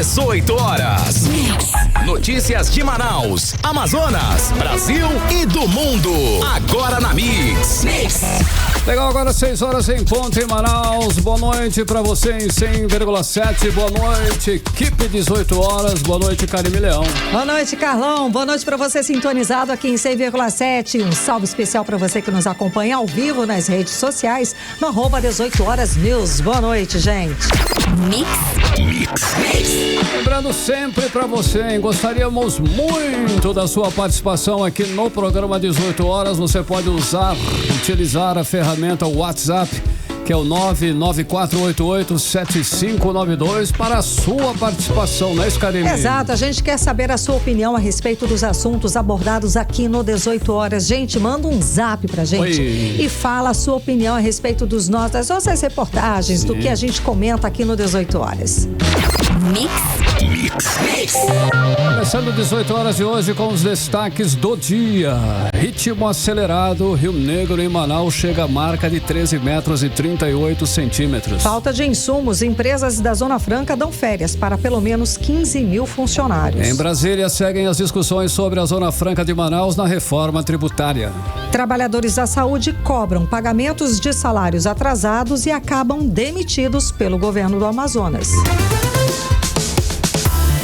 18 horas. Notícias de Manaus, Amazonas, Brasil e do mundo. Agora na Mix. Legal, agora 6 horas em ponto em Manaus. Boa noite pra você em 100,7. Boa noite, equipe 18 horas. Boa noite, Karime Leão. Boa noite, Carlão. Boa noite pra você sintonizado aqui em 100,7. Um salve especial pra você que nos acompanha ao vivo nas redes sociais no @18horas news. Boa noite, gente. Mix. Lembrando sempre pra você, hein? Gostaríamos muito da sua participação aqui no programa 18 horas. Você pode utilizar a ferramenta WhatsApp, que é o 994887592 para a sua participação, né, Karime? Exato, a gente quer saber a sua opinião a respeito dos assuntos abordados aqui no 18 horas. Gente, manda um zap pra gente e fala a sua opinião a respeito das nossas reportagens, do que a gente comenta aqui no 18 horas. Mix. Começando 18 horas de hoje com os destaques do dia. Ritmo acelerado, Rio Negro em Manaus chega à marca de 13 metros e 38 centímetros. Falta de insumos, empresas da Zona Franca dão férias para pelo menos 15 mil funcionários. Em Brasília seguem as discussões sobre a Zona Franca de Manaus na reforma tributária. Trabalhadores da saúde cobram pagamentos de salários atrasados e acabam demitidos pelo governo do Amazonas.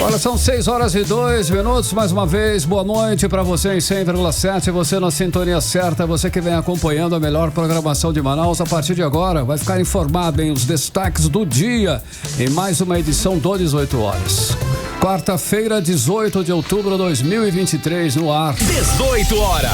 Olha, são 6 horas e 2 minutos. Mais uma vez, boa noite para você em 100,7. Você na sintonia certa, você que vem acompanhando a melhor programação de Manaus. A partir de agora, vai ficar informado em os destaques do dia em mais uma edição do 18 horas. Quarta-feira, 18 de outubro de 2023, no ar. 18 horas.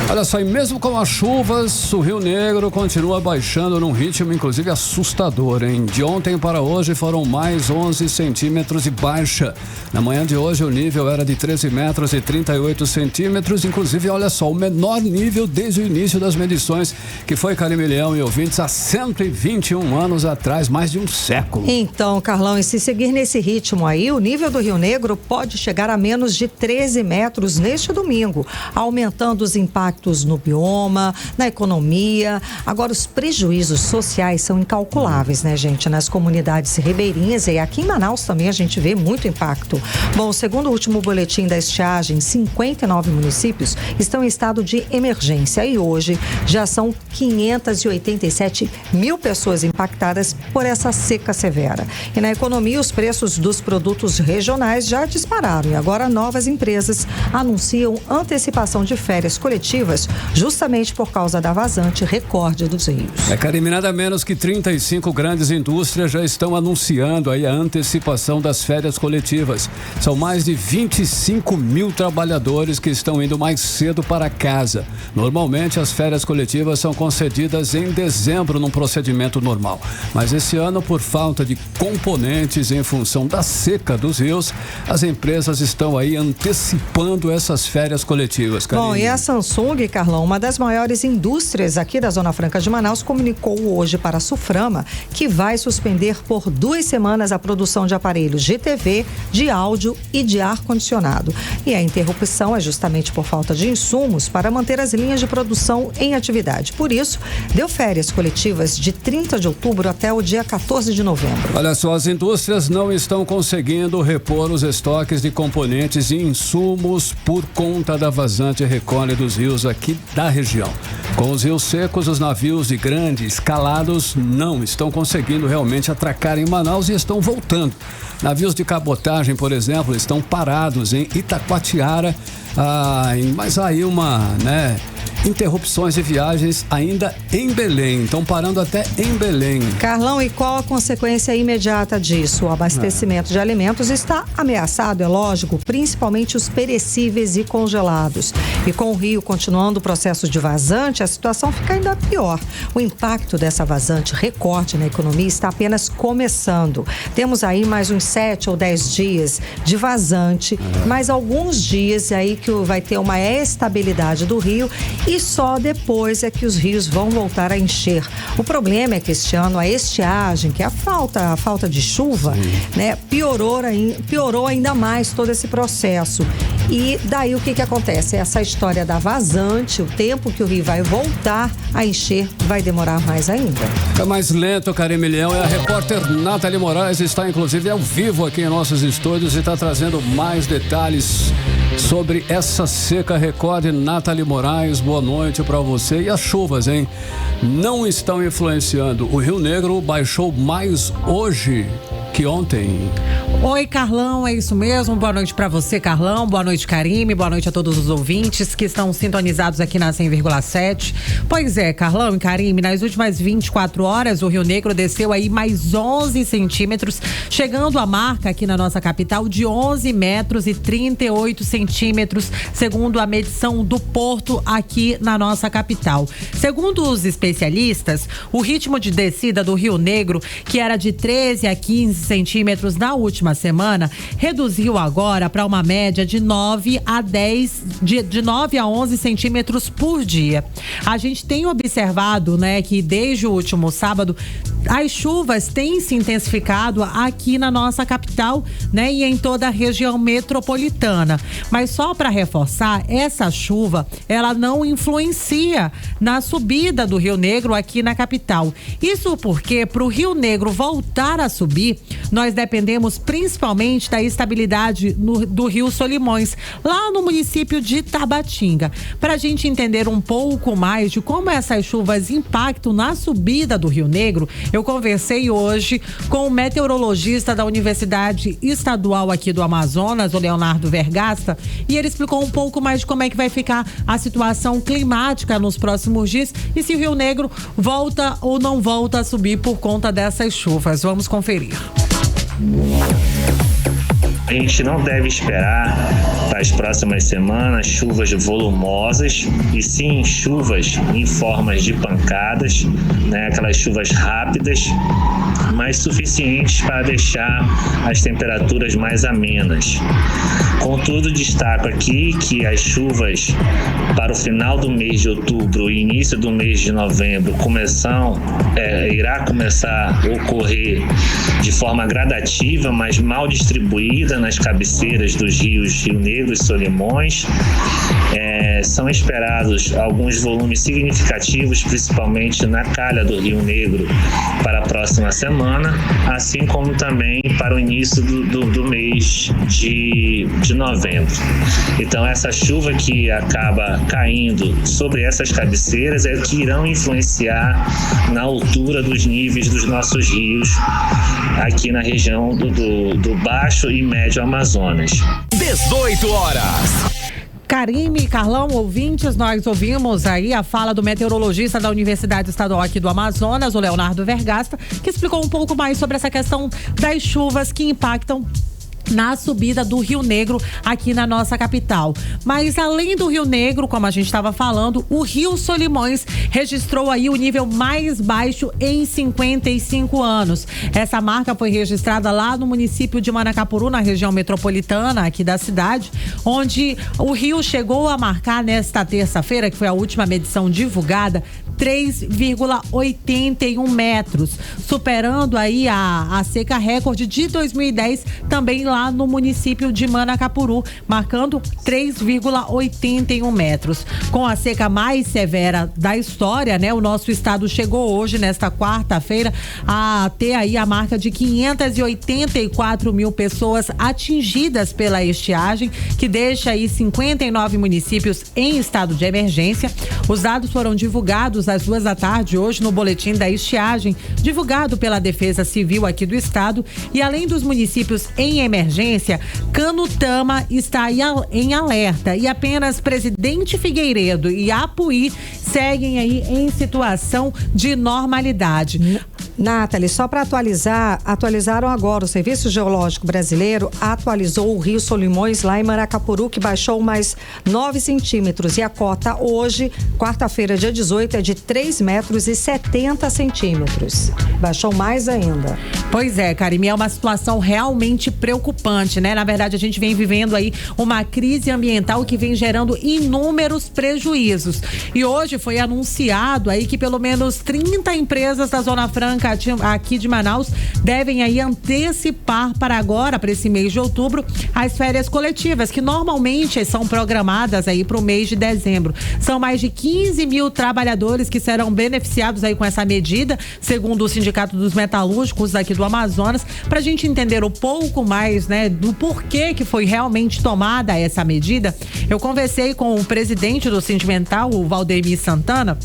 Olha só, e mesmo com as chuvas, o Rio Negro continua baixando num ritmo, inclusive, assustador, hein? De ontem para hoje foram mais 11 centímetros de baixa. Na manhã de hoje o nível era de 13 metros e 38 centímetros, inclusive, olha só, o menor nível desde o início das medições, que foi, Karime Leão e ouvintes, há 121 anos atrás, mais de um século. Então, Carlão, e se seguir nesse ritmo aí, o nível do Rio Negro pode chegar a menos de 13 metros neste domingo, aumentando os impactos no bioma, na economia. Agora, os prejuízos sociais são incalculáveis, né, gente? Nas comunidades ribeirinhas e aqui em Manaus também a gente vê muito impacto. Bom, segundo o último boletim da estiagem, 59 municípios estão em estado de emergência e hoje já são 587 mil pessoas impactadas por essa seca severa. E na economia, os preços dos produtos regionais já dispararam e agora novas empresas anunciam antecipação de férias coletivas justamente por causa da vazante recorde dos rios. Karime, nada menos que 35 grandes indústrias já estão anunciando aí a antecipação das férias coletivas. São mais de 25 mil trabalhadores que estão indo mais cedo para casa. Normalmente as férias coletivas são concedidas em dezembro num procedimento normal. Mas esse ano, por falta de componentes em função da seca dos rios, as empresas estão aí antecipando essas férias coletivas. Karime. Bom, e a Samsung, Carlão, uma das maiores indústrias aqui da Zona Franca de Manaus, comunicou hoje para a Suframa que vai suspender por 2 semanas a produção de aparelhos de TV, de áudio e de ar-condicionado. E a interrupção é justamente por falta de insumos para manter as linhas de produção em atividade. Por isso, deu férias coletivas de 30 de outubro até o dia 14 de novembro. Olha só, as indústrias não estão conseguindo repor os estoques de componentes e insumos por conta da vazante recolhe dos rios aqui da região. Com os rios secos, os navios de grande escalados não estão conseguindo realmente atracar em Manaus e estão voltando. Navios de cabotagem, por exemplo, estão parados em Itacoatiara, mas aí interrupções de viagens ainda em Belém. Estão parando até em Belém. Carlão, e qual a consequência imediata disso? O abastecimento de alimentos está ameaçado, é lógico, principalmente os perecíveis e congelados. E com o rio continuando o processo de vazante, a situação fica ainda pior. O impacto dessa vazante recorde na economia está apenas começando. Temos aí mais uns 7 ou 10 dias de vazante, mais alguns dias aí que vai ter uma estabilidade do rio e só depois é que os rios vão voltar a encher. O problema é que este ano a estiagem, que é a falta de chuva, né, piorou ainda mais todo esse processo. E daí o que acontece? Essa história da vazante, o tempo que o rio vai voltar a encher vai demorar mais ainda. É mais lento, Karime Leão, e a repórter Nathalie Moraes está inclusive ao vivo aqui em nossos estúdios e está trazendo mais detalhes sobre essa seca. Recorde, Nathalie Moraes, boa noite para você. E as chuvas, hein? Não estão influenciando. O Rio Negro baixou mais hoje que ontem. Oi, Carlão, é isso mesmo. Boa noite para você, Carlão. Boa noite, Karime. Boa noite a todos os ouvintes que estão sintonizados aqui na 100,7. Pois é, Carlão e Karime, nas últimas 24 horas, o Rio Negro desceu aí mais 11 centímetros, chegando à marca aqui na nossa capital de 11 metros e 38 centímetros, segundo a medição do Porto aqui na nossa capital. Segundo os especialistas, o ritmo de descida do Rio Negro, que era de 13 a 15 centímetros na última semana, reduziu agora para uma média de 9 a 11 centímetros por dia. A gente tem observado, né, que desde o último sábado as chuvas têm se intensificado aqui na nossa capital, né, e em toda a região metropolitana. Mas só para reforçar, essa chuva, ela não influencia na subida do Rio Negro aqui na capital. Isso porque para o Rio Negro voltar a subir, nós dependemos principalmente da estabilidade do Rio Solimões, lá no município de Tabatinga. Para a gente entender um pouco mais de como essas chuvas impactam na subida do Rio Negro, eu conversei hoje com o meteorologista da Universidade Estadual aqui do Amazonas, o Leonardo Vergasta, e ele explicou um pouco mais de como é que vai ficar a situação climática nos próximos dias e se o Rio Negro volta ou não volta a subir por conta dessas chuvas. Vamos conferir. A gente não deve esperar para as próximas semanas chuvas volumosas, e sim chuvas em formas de pancadas, né? Aquelas chuvas rápidas, mas suficientes para deixar as temperaturas mais amenas. Contudo, destaco aqui que as chuvas para o final do mês de outubro e início do mês de novembro irá começar a ocorrer de forma gradativa, mas mal distribuída nas cabeceiras dos rios Rio Negro e Solimões. São esperados alguns volumes significativos, principalmente na calha do Rio Negro, para a próxima semana, assim como também para o início do mês de novembro. Então, essa chuva que acaba caindo sobre essas cabeceiras é que irão influenciar na altura dos níveis dos nossos rios aqui na região do Baixo e Médio Amazonas. 18 horas. Karime e Carlão, ouvintes, nós ouvimos aí a fala do meteorologista da Universidade Estadual aqui do Amazonas, o Leonardo Vergasta, que explicou um pouco mais sobre essa questão das chuvas que impactam na subida do Rio Negro aqui na nossa capital. Mas além do Rio Negro, como a gente estava falando, o Rio Solimões registrou aí o nível mais baixo em 55 anos. Essa marca foi registrada lá no município de Manacapuru, na região metropolitana aqui da cidade, onde o rio chegou a marcar nesta terça-feira, que foi a última medição divulgada, 3,81 metros, superando aí a seca recorde de 2010, também lá no município de Manacapuru, marcando 3,81 metros. Com a seca mais severa da história, né? O nosso estado chegou hoje, nesta quarta-feira, a ter aí a marca de 584 mil pessoas atingidas pela estiagem, que deixa aí 59 municípios em estado de emergência. Os dados foram divulgados às 2 da tarde hoje no boletim da estiagem, divulgado pela Defesa Civil aqui do estado. E além dos municípios em emergência, Canutama está aí em alerta e apenas Presidente Figueiredo e Apuí seguem aí em situação de normalidade. Nathalie, só para atualizaram agora, o Serviço Geológico Brasileiro atualizou o Rio Solimões lá em Manacapuru, que baixou mais 9 centímetros, e a cota hoje, quarta-feira, dia 18, é de 3 metros e 70 centímetros. Baixou mais ainda. Pois é, Karime, é uma situação realmente preocupante, né? Na verdade, a gente vem vivendo aí uma crise ambiental que vem gerando inúmeros prejuízos. E hoje foi anunciado aí que pelo menos 30 empresas da Zona Franca aqui de Manaus devem aí antecipar para esse mês de outubro, as férias coletivas, que normalmente são programadas aí para o mês de dezembro. São mais de 15 mil trabalhadores que serão beneficiados aí com essa medida, segundo o Sindicato dos Metalúrgicos aqui do Amazonas. Para a gente entender um pouco mais, né, do porquê que foi realmente tomada essa medida, eu conversei com o presidente do Sindimental, o Valdemir Santana.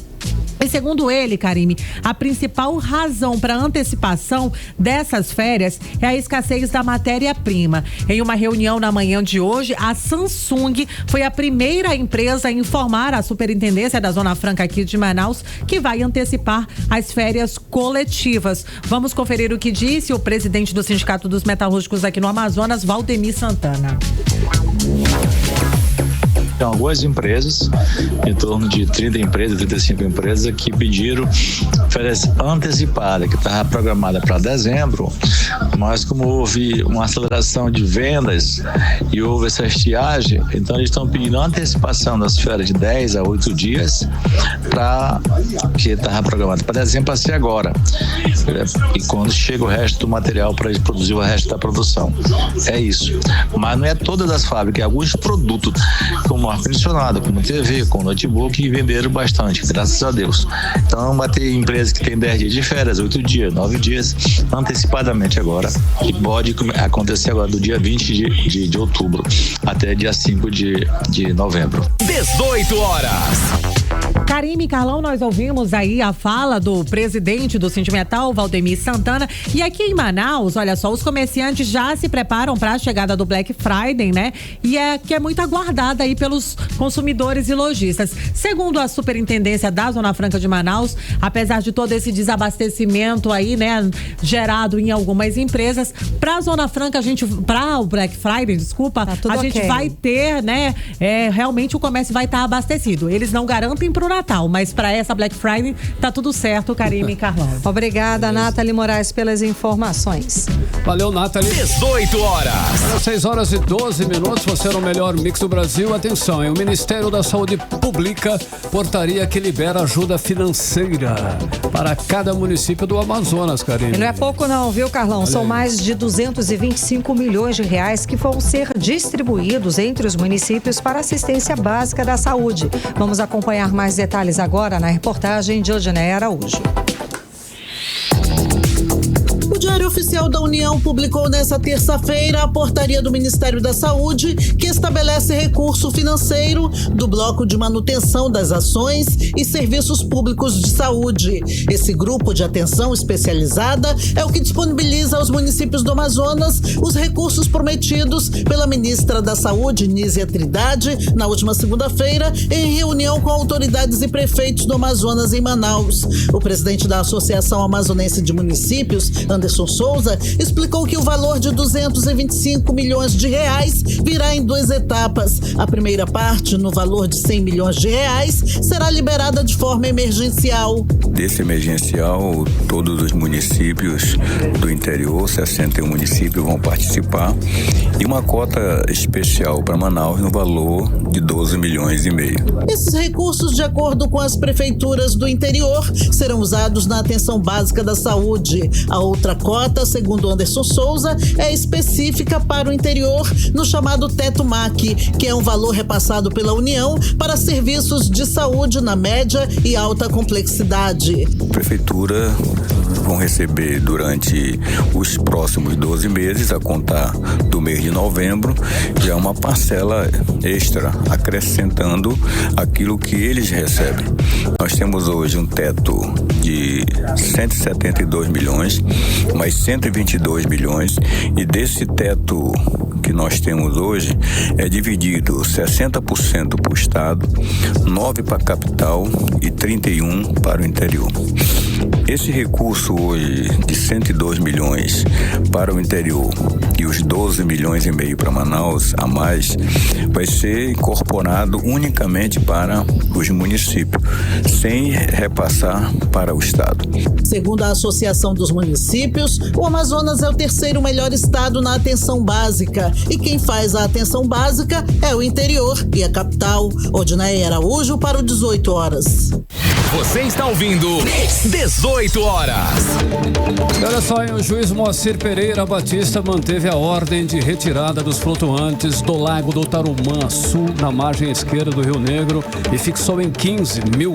E segundo ele, Karime, a principal razão para a antecipação dessas férias é a escassez da matéria-prima. Em uma reunião na manhã de hoje, a Samsung foi a primeira empresa a informar a Superintendência da Zona Franca aqui de Manaus que vai antecipar as férias coletivas. Vamos conferir o que disse o presidente do Sindicato dos Metalúrgicos aqui no Amazonas, Valdemir Santana. Tem algumas empresas, em torno de 30 empresas, 35 empresas, que pediram férias antecipadas, que estava programada para dezembro, mas como houve uma aceleração de vendas e houve essa estiagem, então eles estão pedindo antecipação das férias de 10 a 8 dias, que estava programada para dezembro, para ser agora. E quando chega o resto do material para eles produzir o resto da produção. É isso. Mas não é todas as fábricas, é alguns produtos, como ar-condicionado, como TV, como notebook, que venderam bastante, graças a Deus. Então vai ter empresas que tem 10 dias de férias, 8 dias, 9 dias, antecipadamente agora, e pode acontecer agora do dia 20 de outubro até dia 5 de novembro. 18 horas. Karime e Carlão, nós ouvimos aí a fala do presidente do Sindimetal, Valdemir Santana. E aqui em Manaus, olha só, os comerciantes já se preparam para a chegada do Black Friday, né? E que é muito aguardada aí pelos consumidores e lojistas. Segundo a Superintendência da Zona Franca de Manaus, apesar de todo esse desabastecimento aí, né, gerado em algumas empresas, para a Zona Franca, para o Black Friday, desculpa, a gente vai ter, né, realmente o comércio vai estar abastecido. Eles não garantem pro Natal, mas para essa Black Friday tá tudo certo, Karime e Carlão. Obrigada, Nathalie Moraes, pelas informações. Valeu, Nathalie. 18 horas. 6 horas e 12 minutos, você é o melhor mix do Brasil. Atenção, o Ministério da Saúde publica portaria que libera ajuda financeira para cada município do Amazonas, Karime. E não é pouco não, viu, Carlão? São mais de 225 milhões de reais que vão ser distribuídos entre os municípios para assistência básica da saúde. Vamos acompanhar mais detalhes agora na reportagem de Odinei Araújo. O Diário Oficial da União publicou nesta terça-feira a portaria do Ministério da Saúde que estabelece recurso financeiro do bloco de manutenção das ações e serviços públicos de saúde. Esse grupo de atenção especializada é o que disponibiliza aos municípios do Amazonas os recursos prometidos pela ministra da Saúde, Nízia Trindade, na última segunda-feira, em reunião com autoridades e prefeitos do Amazonas em Manaus. O presidente da Associação Amazonense de Municípios, Anderson Souza, explicou que o valor de 225 milhões de reais virá em 2 etapas. A primeira parte, no valor de 100 milhões de reais, será liberada de forma emergencial. Desse emergencial, todos os municípios do interior, 61 municípios, vão participar, e uma cota especial para Manaus no valor de 12 milhões e meio. Esses recursos, de acordo com as prefeituras do interior, serão usados na atenção básica da saúde. A outra cota, segundo Anderson Souza, é específica para o interior no chamado Teto MAC, que é um valor repassado pela União para serviços de saúde na média e alta complexidade. A prefeitura vão receber durante os próximos 12 meses, a contar do mês de novembro, já uma parcela extra, acrescentando aquilo que eles recebem. Nós temos hoje um teto de 172 milhões, mais 122 milhões, e desse teto que nós temos hoje é dividido 60% para o estado, 9% para a capital e 31% para o interior. Esse recurso hoje de 102 milhões para o interior e os 12 milhões e meio para Manaus a mais vai ser incorporado unicamente para os municípios, sem repassar para o estado. Segundo a Associação dos Municípios, o Amazonas é o terceiro melhor estado na atenção básica, e quem faz a atenção básica é o interior e a capital. Odinei Araújo para o 18 horas. Você está ouvindo 18 horas. Olha só, hein? O juiz Moacir Pereira Batista manteve a ordem de retirada dos flutuantes do Lago do Tarumã Sul, na margem esquerda do Rio Negro, e fixou em R$15 mil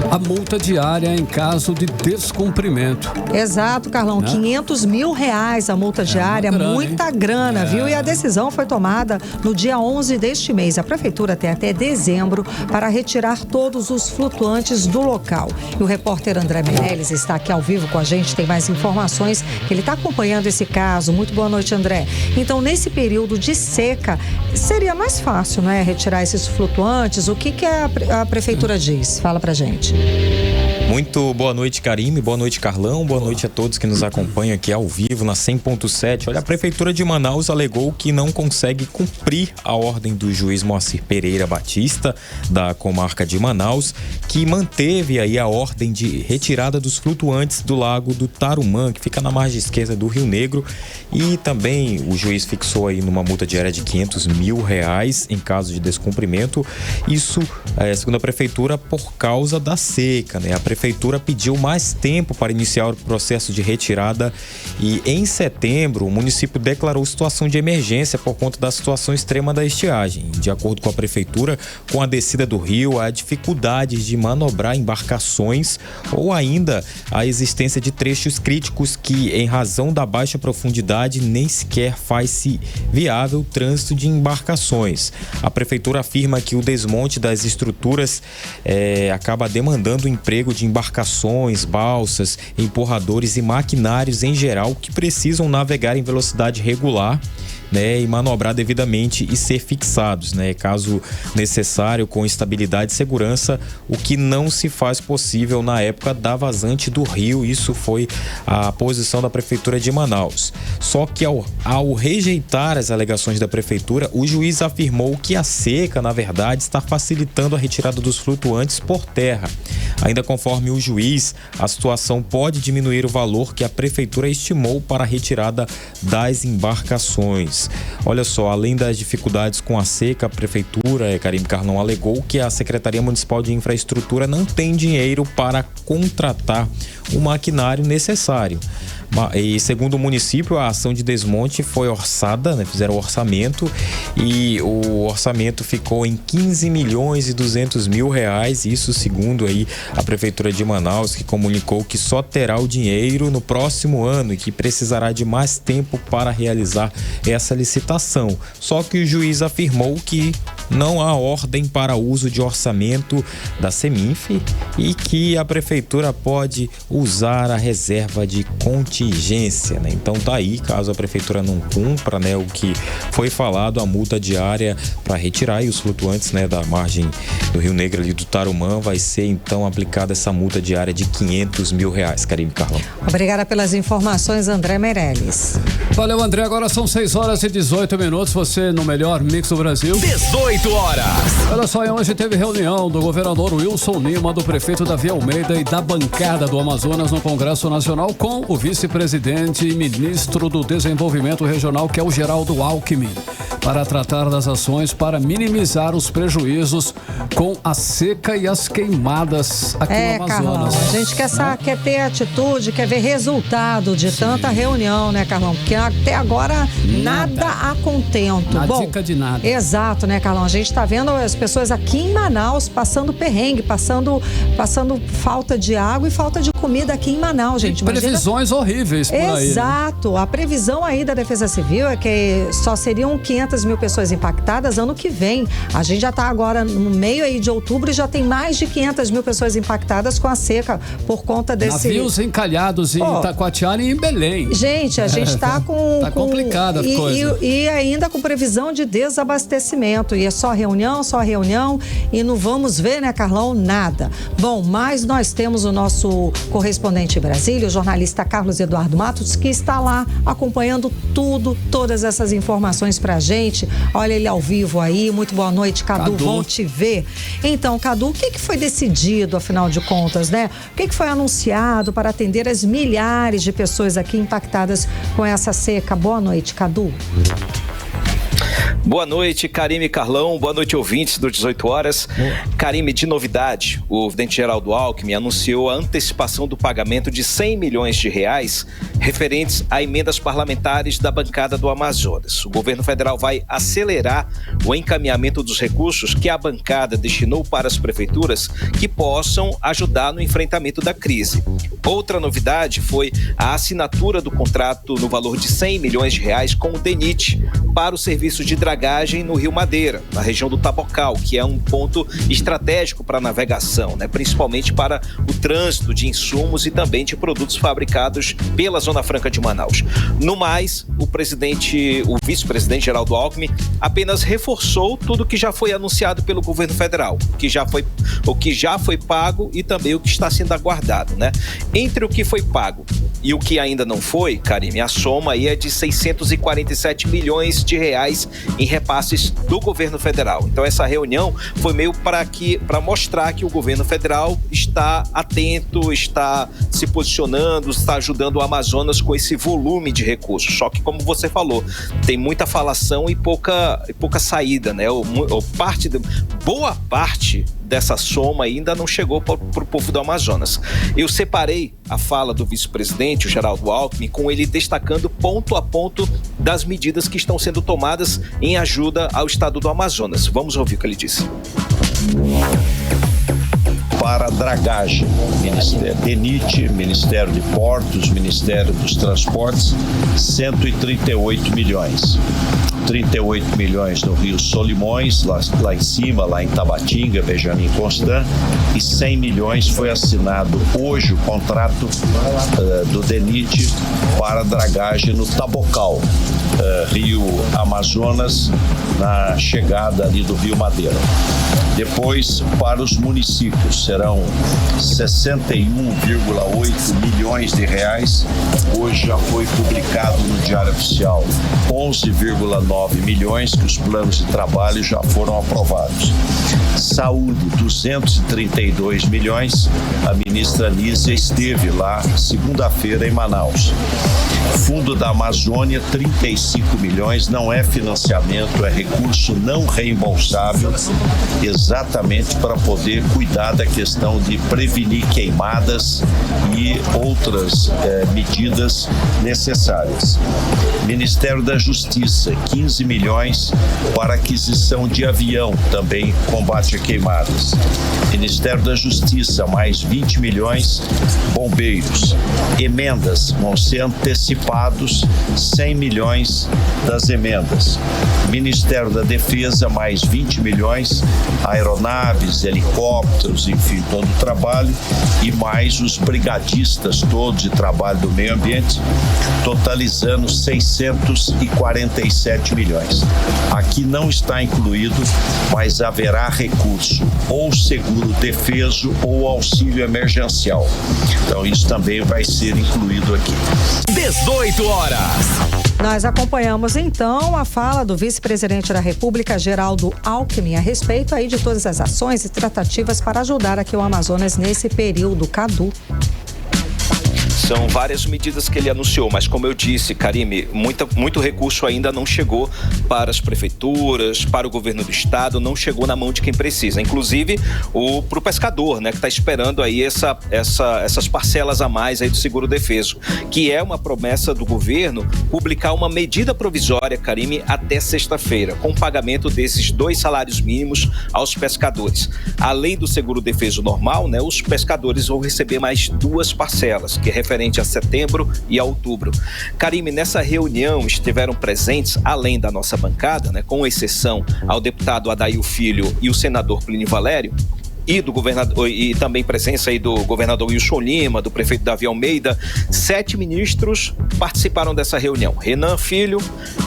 a multa diária em caso de descumprimento. Exato, Carlão. Né? R$500 mil a multa diária, muita grana, viu? E a decisão foi tomada no dia 11 deste mês. A prefeitura tem até dezembro para retirar todos os flutuantes do local. E o repórter André Meirelles está aqui ao vivo com a gente, tem mais informações, que ele está acompanhando esse caso. Muito boa noite, André. Então, nesse período de seca, seria mais fácil, não é? Retirar esses flutuantes. O que a prefeitura diz? Fala pra gente. Muito boa noite, Karime, boa noite, Carlão, boa noite a todos que nos acompanham aqui ao vivo na 100.7. Olha, a Prefeitura de Manaus alegou que não consegue cumprir a ordem do juiz Moacir Pereira Batista, da comarca de Manaus, que manteve aí a ordem de retirada dos flutuantes do Lago do Tarumã, que fica na margem esquerda do Rio Negro, e também o juiz fixou aí numa multa diária de R$500 mil em caso de descumprimento. Isso, segundo a Prefeitura, por causa da seca, né? A Prefeitura pediu mais tempo para iniciar o processo de retirada e em setembro o município declarou situação de emergência por conta da situação extrema da estiagem. De acordo com a Prefeitura, com a descida do rio, há dificuldades de manobrar embarcações ou ainda a existência de trechos críticos que, em razão da baixa profundidade, nem sequer faz-se viável o trânsito de embarcações. A Prefeitura afirma que o desmonte das estruturas acaba demandando o emprego de embarcações, balsas, empurradores e maquinários em geral que precisam navegar em velocidade regular, né, e manobrar devidamente e ser fixados, né, caso necessário, com estabilidade e segurança, o que não se faz possível na época da vazante do rio. Isso foi a posição da Prefeitura de Manaus. Só que ao rejeitar as alegações da Prefeitura, o juiz afirmou que a seca, na verdade, está facilitando a retirada dos flutuantes por terra. Ainda conforme o juiz, a situação pode diminuir o valor que a Prefeitura estimou para a retirada das embarcações. Olha só, além das dificuldades com a seca, a Prefeitura, Karime, Carlão, alegou que a Secretaria Municipal de Infraestrutura não tem dinheiro para contratar o maquinário necessário. E segundo o município, a ação de desmonte foi orçada, né? Fizeram o orçamento e o orçamento ficou em R$15.200.000. Isso segundo aí a Prefeitura de Manaus, que comunicou que só terá o dinheiro no próximo ano e que precisará de mais tempo para realizar essa licitação. Só que o juiz afirmou que não há ordem para uso de orçamento da Seminf e que a Prefeitura pode usar a reserva de contingência, né? Então tá aí, caso a Prefeitura não cumpra, né, o que foi falado, a multa diária para retirar aí os flutuantes, né, da margem do Rio Negro ali do Tarumã, vai ser então aplicada essa multa diária de R$500 mil, Karime, Carlão. Obrigada pelas informações, André Meirelles. Valeu, André. Agora são 6h18. Você no melhor mix do Brasil. 18 horas. Olha só, hoje teve reunião do governador Wilson Lima, do prefeito Davi Almeida e da bancada do Amazonas no Congresso Nacional com o vice-presidente e ministro do Desenvolvimento Regional, que é o Geraldo Alckmin, para tratar das ações para minimizar os prejuízos com a seca e as queimadas aqui no Amazonas. Carlão, a gente quer ter atitude, quer ver resultado de tanta reunião, né, Carlão? Porque até agora nada a contento. Nada dica de nada. Exato, né, Carlão? A gente está vendo as pessoas aqui em Manaus passando perrengue, passando falta de água e falta de comida aqui em Manaus, gente. Previsões horríveis por aí. Exato. Né? A previsão aí da Defesa Civil é que só seriam 500 mil pessoas impactadas ano que vem. A gente já está agora no meio aí de outubro e já tem mais de 500 mil pessoas impactadas com a seca por conta desse... Navios encalhados em Itacoatiara e em Belém. Gente, a gente está com... Tá complicada a coisa. E ainda com previsão de desabastecimento. E é só reunião e não vamos ver, né, Carlão, nada. Bom, mas nós temos o nosso correspondente em Brasília, o jornalista Carlos Eduardo Matos, que está lá acompanhando todas essas informações pra gente. Olha ele ao vivo aí. Muito boa noite, Cadu. Bom te ver. Então, Cadu, o que foi decidido, afinal de contas, né? O que foi anunciado para atender as milhares de pessoas aqui impactadas com essa seca? Boa noite, Cadu. Boa noite, Karime e Carlão. Boa noite, ouvintes do 18 Horas. Karime, de novidade, o presidente Geraldo Alckmin anunciou a antecipação do pagamento de R$100 milhões referentes a emendas parlamentares da bancada do Amazonas. O governo federal vai acelerar o encaminhamento dos recursos que a bancada destinou para as prefeituras que possam ajudar no enfrentamento da crise. Outra novidade foi a assinatura do contrato no valor de R$100 milhões com o DENIT para o serviço de dragagem no Rio Madeira, na região do Tabocal, que é um ponto estratégico para a navegação, principalmente para o trânsito de insumos e também de produtos fabricados pela Zona Franca de Manaus. No mais, o vice-presidente Geraldo Alckmin apenas reforçou tudo que já foi anunciado pelo governo federal, o que já foi pago e também o que está sendo aguardado, Entre o que foi pago e o que ainda não foi, Karime, a soma aí é de R$647 milhões em repasses do governo federal. Então essa reunião foi meio para mostrar que o governo federal está atento, está se posicionando, está ajudando o Amazonas com esse volume de recursos. Só que, como você falou, tem muita falação e pouca saída, boa parte dessa soma ainda não chegou para o povo do Amazonas. Eu separei a fala do vice-presidente, o Geraldo Alckmin, com ele destacando ponto a ponto das medidas que estão sendo tomadas em ajuda ao estado do Amazonas. Vamos ouvir o que ele disse. Para a dragagem, Ministério DENIT, Ministério de Portos, Ministério dos Transportes, 138 milhões. 38 milhões no Rio Solimões, lá em cima, lá em Tabatinga, Benjamin Constant, e 100 milhões foi assinado hoje o contrato do DENIT para a dragagem no Tabocal, Rio Amazonas, na chegada ali do Rio Madeira. Depois, para os municípios, serão 61,8 milhões de reais. Hoje já foi publicado no Diário Oficial 11,9 milhões, que os planos de trabalho já foram aprovados. Saúde, 232 milhões. A ministra Nízia esteve lá segunda-feira em Manaus. Fundo da Amazônia, 35 milhões, não é financiamento, é recurso não reembolsável, exatamente para poder cuidar da questão de prevenir queimadas e outras medidas necessárias. Ministério da Justiça, 15 milhões para aquisição de avião, também combate a queimadas. Ministério da Justiça, mais 20 milhões, bombeiros. Emendas vão ser antecipados 100 milhões das emendas. Ministério da Defesa, mais 20 milhões, aeronaves, helicópteros, enfim, todo o trabalho, e mais os brigadistas todos de trabalho do meio ambiente, totalizando 647 milhões. Aqui não está incluído, mas haverá recurso ou seguro defeso ou auxílio emergencial. Então isso também vai ser incluído aqui. 18 horas. Nós acompanhamos então a fala do vice-presidente da República, Geraldo Alckmin, a respeito aí de todas as ações e tratativas para ajudar aqui o Amazonas nesse período, Cadu. São várias medidas que ele anunciou, mas como eu disse, Karime, muito recurso ainda não chegou para as prefeituras, para o governo do estado, não chegou na mão de quem precisa. Inclusive, para o pescador, que está esperando aí essas parcelas a mais aí do seguro defeso, que é uma promessa do governo publicar uma medida provisória, Karime, até sexta-feira, com o pagamento desses 2 salários mínimos aos pescadores. Além do seguro defeso normal, os pescadores vão receber mais 2 parcelas, que é referente a setembro e a outubro. Karime, nessa reunião estiveram presentes, além da nossa bancada, com exceção ao deputado Adair Filho e o senador Plínio Valério, e do governador, e também presença aí do governador Wilson Lima, do prefeito Davi Almeida, 7 ministros participaram dessa reunião. Renan Filho,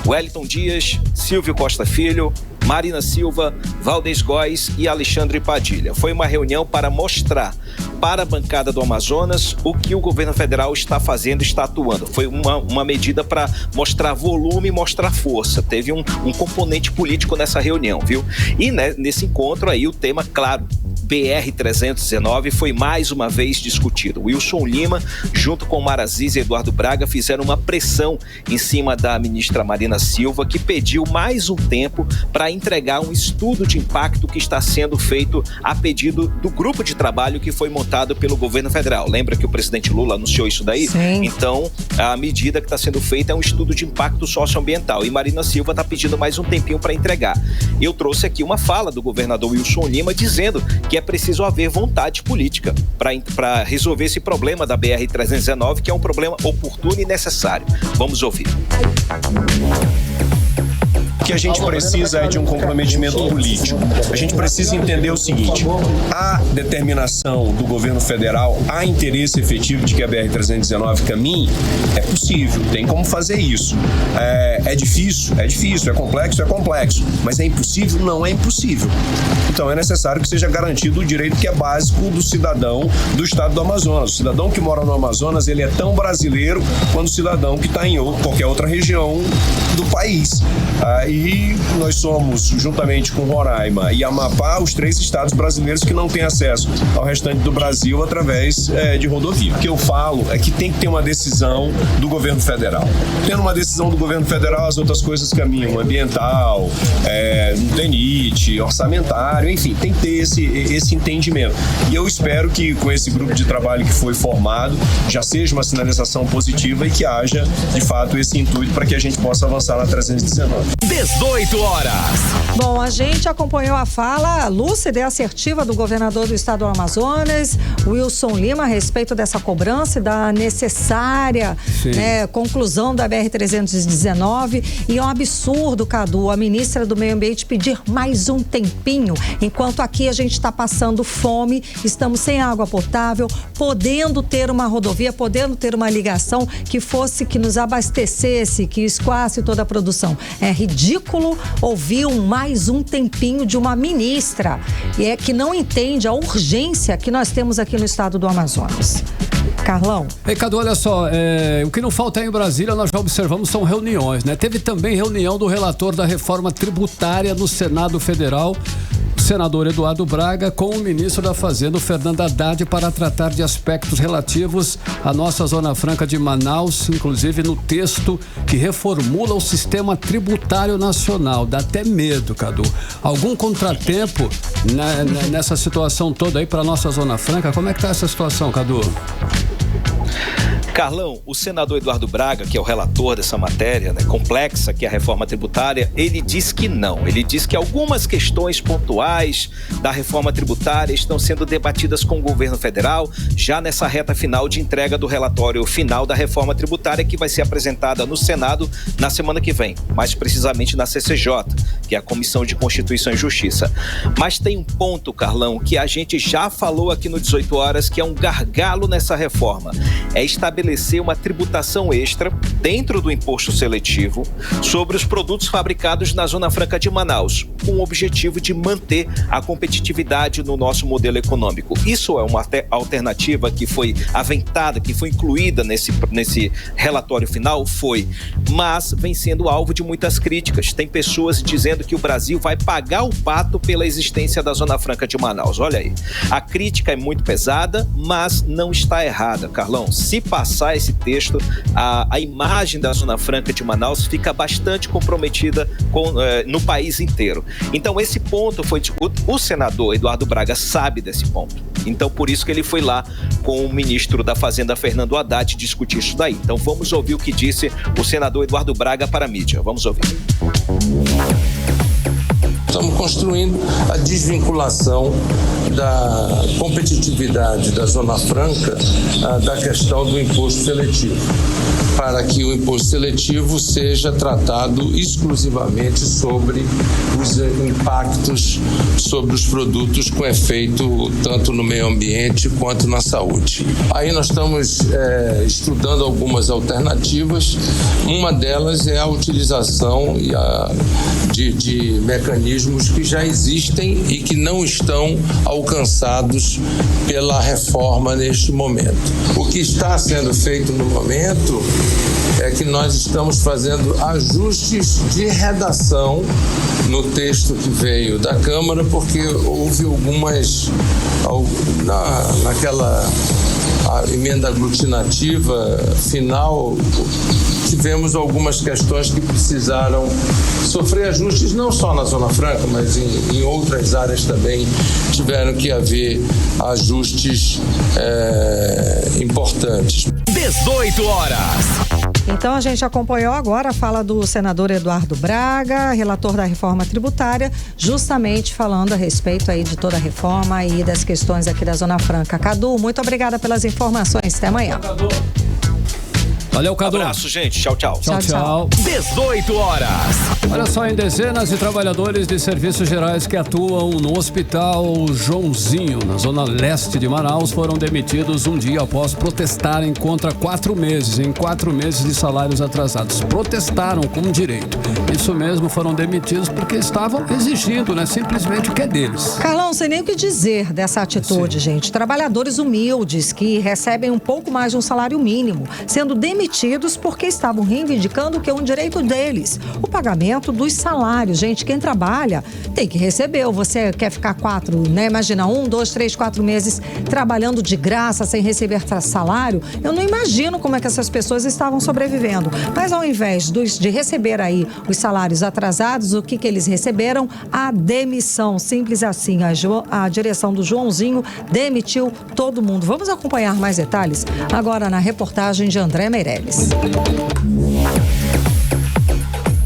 Wellington Dias, Silvio Costa Filho, Marina Silva, Valdez Góes e Alexandre Padilha. Foi uma reunião para mostrar para a bancada do Amazonas o que o governo federal está fazendo, está atuando. Foi uma medida para mostrar volume e mostrar força. Teve um componente político nessa reunião, viu? E nesse encontro aí o tema, claro, BR-319 foi mais uma vez discutido. Wilson Lima, junto com Omar Aziz e Eduardo Braga, fizeram uma pressão em cima da ministra Marina Silva, que pediu mais um tempo para entregar um estudo de impacto que está sendo feito a pedido do grupo de trabalho que foi montado pelo governo federal. Lembra que o presidente Lula anunciou isso daí? Sim. Então, a medida que está sendo feita é um estudo de impacto socioambiental e Marina Silva está pedindo mais um tempinho para entregar. Eu trouxe aqui uma fala do governador Wilson Lima dizendo que é preciso haver vontade política para resolver esse problema da BR-319, que é um problema oportuno e necessário. Vamos ouvir. O que a gente precisa é de um comprometimento político. A gente precisa entender o seguinte: há determinação do governo federal, há interesse efetivo de que a BR-319 caminhe? É possível, tem como fazer isso. É difícil, é complexo, mas é impossível? Não é impossível. Então é necessário que seja garantido o direito que é básico do cidadão do estado do Amazonas. O cidadão que mora no Amazonas, ele é tão brasileiro quanto o cidadão que está em qualquer outra região do país. E nós somos, juntamente com Roraima e Amapá, os 3 estados brasileiros que não têm acesso ao restante do Brasil através de rodovia. O que eu falo é que tem que ter uma decisão do governo federal. Tendo uma decisão do governo federal, as outras coisas caminham: ambiental, DENIT, orçamentário, enfim, tem que ter esse entendimento. E eu espero que com esse grupo de trabalho que foi formado, já seja uma sinalização positiva e que haja, de fato, esse intuito para que a gente possa avançar na 319. 18 horas. Bom, a gente acompanhou a fala lúcida e assertiva do governador do estado do Amazonas, Wilson Lima, a respeito dessa cobrança e da necessária conclusão da BR-319. E é um absurdo, Cadu, a ministra do Meio Ambiente pedir mais um tempinho, enquanto aqui a gente está passando fome, estamos sem água potável, podendo ter uma rodovia, podendo ter uma ligação que nos abastecesse, que escoasse toda a produção. É ridículo ouvir mais um tempinho de uma ministra que não entende a urgência que nós temos aqui no estado do Amazonas. Carlão. Cadu, olha só, o que não falta aí em Brasília, nós já observamos, são reuniões, né? Teve também reunião do relator da reforma tributária no Senado Federal, o senador Eduardo Braga, com o ministro da Fazenda, Fernando Haddad, para tratar de aspectos relativos à nossa Zona Franca de Manaus, inclusive no texto que reformula o sistema tributário nacional. Dá até medo, Cadu. Algum contratempo nessa situação toda aí para nossa Zona Franca? Como é que tá essa situação, Cadu? Carlão, o senador Eduardo Braga, que é o relator dessa matéria, complexa, que é a reforma tributária, ele diz que não. Ele diz que algumas questões pontuais da reforma tributária estão sendo debatidas com o governo federal, já nessa reta final de entrega do relatório final da reforma tributária, que vai ser apresentada no Senado na semana que vem, mais precisamente na CCJ, que é a Comissão de Constituição e Justiça. Mas tem um ponto, Carlão, que a gente já falou aqui no 18 horas, que é um gargalo nessa reforma. É estabelecer uma tributação extra dentro do imposto seletivo sobre os produtos fabricados na Zona Franca de Manaus, com o objetivo de manter a competitividade no nosso modelo econômico. Isso é uma alternativa que foi aventada, que foi incluída nesse relatório final, mas vem sendo alvo de muitas críticas. Tem pessoas dizendo que o Brasil vai pagar o pato pela existência da Zona Franca de Manaus. Olha aí, a crítica é muito pesada, mas não está errada, Carlão. Se passar esse texto, a imagem da Zona Franca de Manaus fica bastante comprometida no país inteiro. Então esse ponto o senador Eduardo Braga sabe desse ponto. Então por isso que ele foi lá com o ministro da Fazenda, Fernando Haddad, discutir isso daí. Então vamos ouvir o que disse o senador Eduardo Braga para a mídia. Vamos ouvir. Estamos construindo a desvinculação da competitividade da Zona Franca da questão do imposto seletivo, para que o imposto seletivo seja tratado exclusivamente sobre os impactos sobre os produtos com efeito tanto no meio ambiente quanto na saúde. Aí nós estamos estudando algumas alternativas. Uma delas é a utilização de mecanismos mecanismos que já existem e que não estão alcançados pela reforma neste momento. O que está sendo feito no momento é que nós estamos fazendo ajustes de redação no texto que veio da Câmara, porque houve algumas, naquela emenda aglutinativa final, tivemos algumas questões que precisaram sofrer ajustes, não só na Zona Franca, mas em outras áreas também tiveram que haver ajustes importantes. 18 horas. Então a gente acompanhou agora a fala do senador Eduardo Braga, relator da reforma tributária, justamente falando a respeito aí de toda a reforma e das questões aqui da Zona Franca. Cadu, muito obrigada pelas informações. Até amanhã. Valeu, Cadu. Abraço, gente. Tchau, tchau. Tchau. 18 horas. Olha só, em dezenas de trabalhadores de serviços gerais que atuam no Hospital Joãozinho, na zona leste de Manaus, foram demitidos um dia após protestarem contra 4 meses de salários atrasados. Protestaram com direito. Isso mesmo, foram demitidos porque estavam exigindo, né? Simplesmente o que é deles. Carlão, não sei nem o que dizer dessa atitude, gente. Trabalhadores humildes que recebem um pouco mais de um salário mínimo, sendo demitidos porque estavam reivindicando que é um direito deles. O pagamento dos salários. Gente, quem trabalha tem que receber. Ou você quer ficar 4, né? Imagina, 1, 2, 3, 4 meses trabalhando de graça, sem receber salário. Eu não imagino como é que essas pessoas estavam sobrevivendo. Mas ao invés de receber aí os salários atrasados, o que eles receberam? A demissão. Simples assim. A direção do Joãozinho demitiu todo mundo. Vamos acompanhar mais detalhes agora na reportagem de André Meirelles.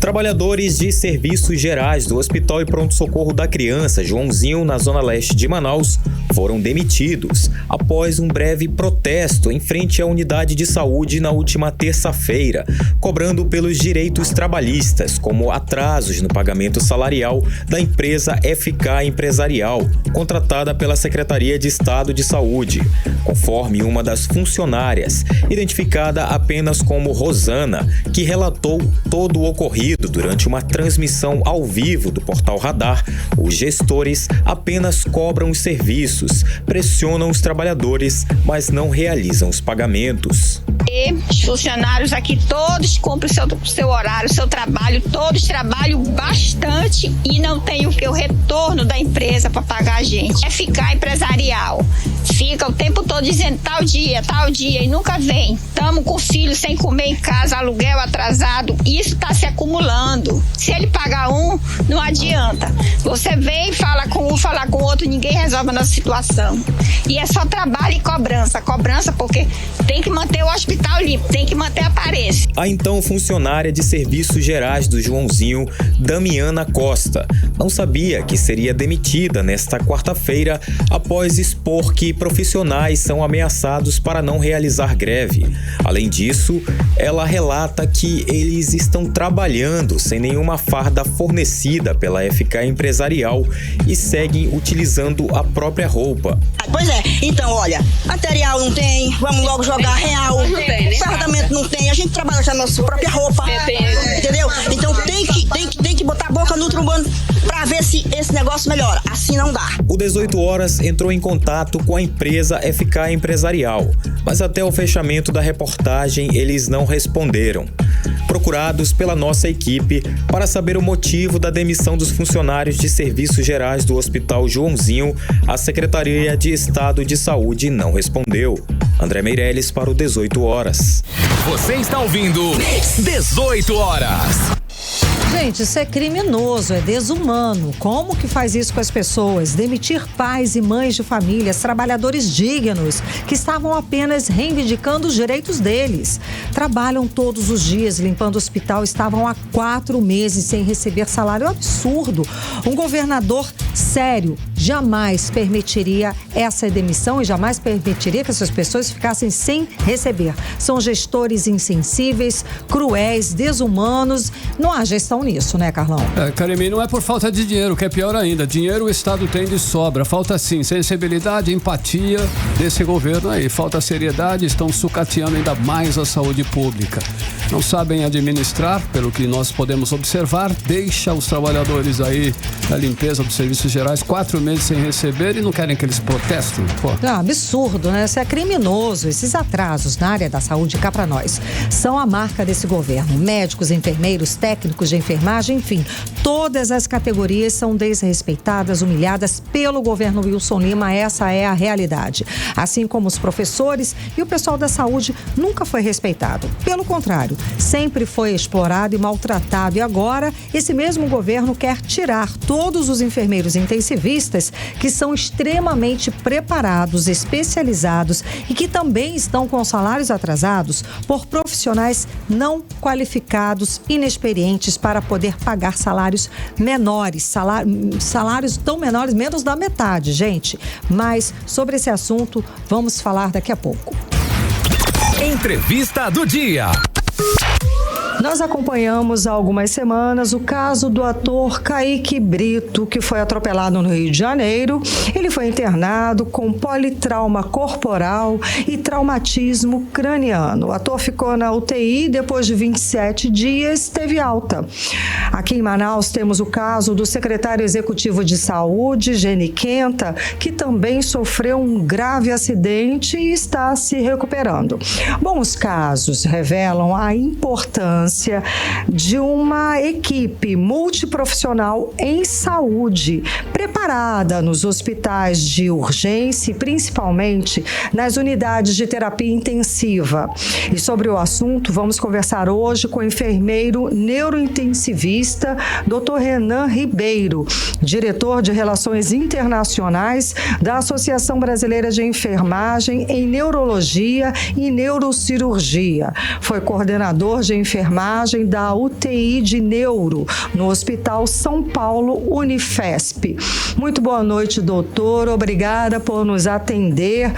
Trabalhadores de serviços gerais do Hospital e Pronto-Socorro da Criança Joãozinho, na zona leste de Manaus, foram demitidos após um breve protesto em frente à unidade de saúde na última terça-feira, cobrando pelos direitos trabalhistas, como atrasos no pagamento salarial da empresa FK Empresarial, contratada pela Secretaria de Estado de Saúde. Conforme uma das funcionárias, identificada apenas como Rosana, que relatou todo o ocorrido durante uma transmissão ao vivo do Portal Radar, os gestores apenas cobram os serviços, pressionam os trabalhadores, mas não realizam os pagamentos. E os funcionários aqui todos cumprem o seu horário, o seu trabalho, todos trabalham bastante e não tem o retorno da empresa para pagar a gente. É ficar empresarial. Fica o tempo todo dizendo tal dia, e nunca vem. Estamos com filhos sem comer em casa, aluguel atrasado. Isso está se acumulando. Se ele pagar um, não adianta. Você vem, fala com um, fala com o outro, ninguém resolve a nossa situação. E é só trabalho e cobrança. Cobrança porque tem que manter o hospital limpo, tem que manter a aparência. A então funcionária de serviços gerais do Joãozinho, Damiana Costa, não sabia que seria demitida nesta quarta-feira após expor que profissionais são ameaçados para não realizar greve. Além disso, ela relata que eles estão trabalhando sem nenhuma farda fornecida pela FK Empresarial e seguem utilizando a própria roupa. Pois é, então olha, material não tem, vamos logo jogar real, fardamento não tem, a gente trabalha com a nossa própria roupa, entendeu? Então tem que botar a boca no trombone pra ver se esse negócio melhora, assim não dá. O 18 horas entrou em contato com a empresa FK Empresarial, mas até o fechamento da reportagem eles não responderam. Procurados pela nossa equipe para saber o motivo da demissão dos funcionários de serviços gerais do Hospital Joãozinho, a Secretaria de Estado de Saúde não respondeu. André Meirelles para o 18 horas. Você está ouvindo 18 horas. Gente, isso é criminoso, é desumano. Como que faz isso com as pessoas? Demitir pais e mães de famílias, trabalhadores dignos, que estavam apenas reivindicando os direitos deles. Trabalham todos os dias limpando o hospital, estavam há 4 meses sem receber salário. É um absurdo. Um governador sério, jamais permitiria essa demissão e jamais permitiria que essas pessoas ficassem sem receber. São gestores insensíveis, cruéis, desumanos. Não há gestão nisso, né, Carlão? Karime, não é por falta de dinheiro, que é pior ainda. Dinheiro o Estado tem de sobra. Falta sim sensibilidade, empatia desse governo aí. Falta seriedade, estão sucateando ainda mais a saúde pública. Não sabem administrar, pelo que nós podemos observar, deixa os trabalhadores aí da limpeza dos serviços gerais 4 meses sem receber e não querem que eles protestem. Pô. Absurdo, né? Isso é criminoso. Esses atrasos na área da saúde, cá pra nós, são a marca desse governo. Médicos, enfermeiros, técnicos de enfermagem, enfim, todas as categorias são desrespeitadas, humilhadas pelo governo Wilson Lima. Essa é a realidade. Assim como os professores e o pessoal da saúde nunca foi respeitado. Pelo contrário, sempre foi explorado e maltratado. E agora, esse mesmo governo quer tirar todos os enfermeiros intensivistas que são extremamente preparados, especializados e que também estão com salários atrasados por profissionais não qualificados, inexperientes para poder pagar salários menores, salários tão menores, menos da metade, gente. Mas sobre esse assunto, vamos falar daqui a pouco. Entrevista do dia. Nós acompanhamos há algumas semanas o caso do ator Kaique Brito, que foi atropelado no Rio de Janeiro. Ele foi internado com politrauma corporal e traumatismo craniano. O ator ficou na UTI e depois de 27 dias teve alta. Aqui em Manaus temos o caso do secretário executivo de saúde, Geni Quenta, que também sofreu um grave acidente e está se recuperando. Bom, os casos revelam a importância de uma equipe multiprofissional em saúde, preparada nos hospitais de urgência e principalmente nas unidades de terapia intensiva. E sobre o assunto, vamos conversar hoje com o enfermeiro neurointensivista Dr. Renan Ribeiro, diretor de Relações Internacionais da Associação Brasileira de Enfermagem em Neurologia e Neurocirurgia. Foi coordenador de enfermagem da UTI de Neuro, no Hospital São Paulo Unifesp. Muito boa noite, doutor. Obrigada por nos atender.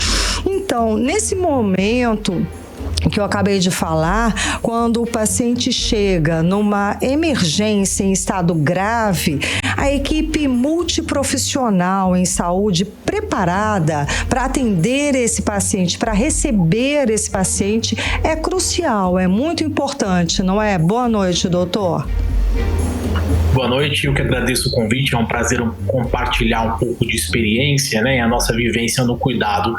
Então, nesse momento que eu acabei de falar, quando o paciente chega numa emergência em estado grave, a equipe multiprofissional em saúde preparada para atender esse paciente, para receber esse paciente, é crucial, é muito importante, não é? Boa noite, doutor. Boa noite, eu que agradeço o convite, é um prazer compartilhar um pouco de experiência, né, e a nossa vivência no cuidado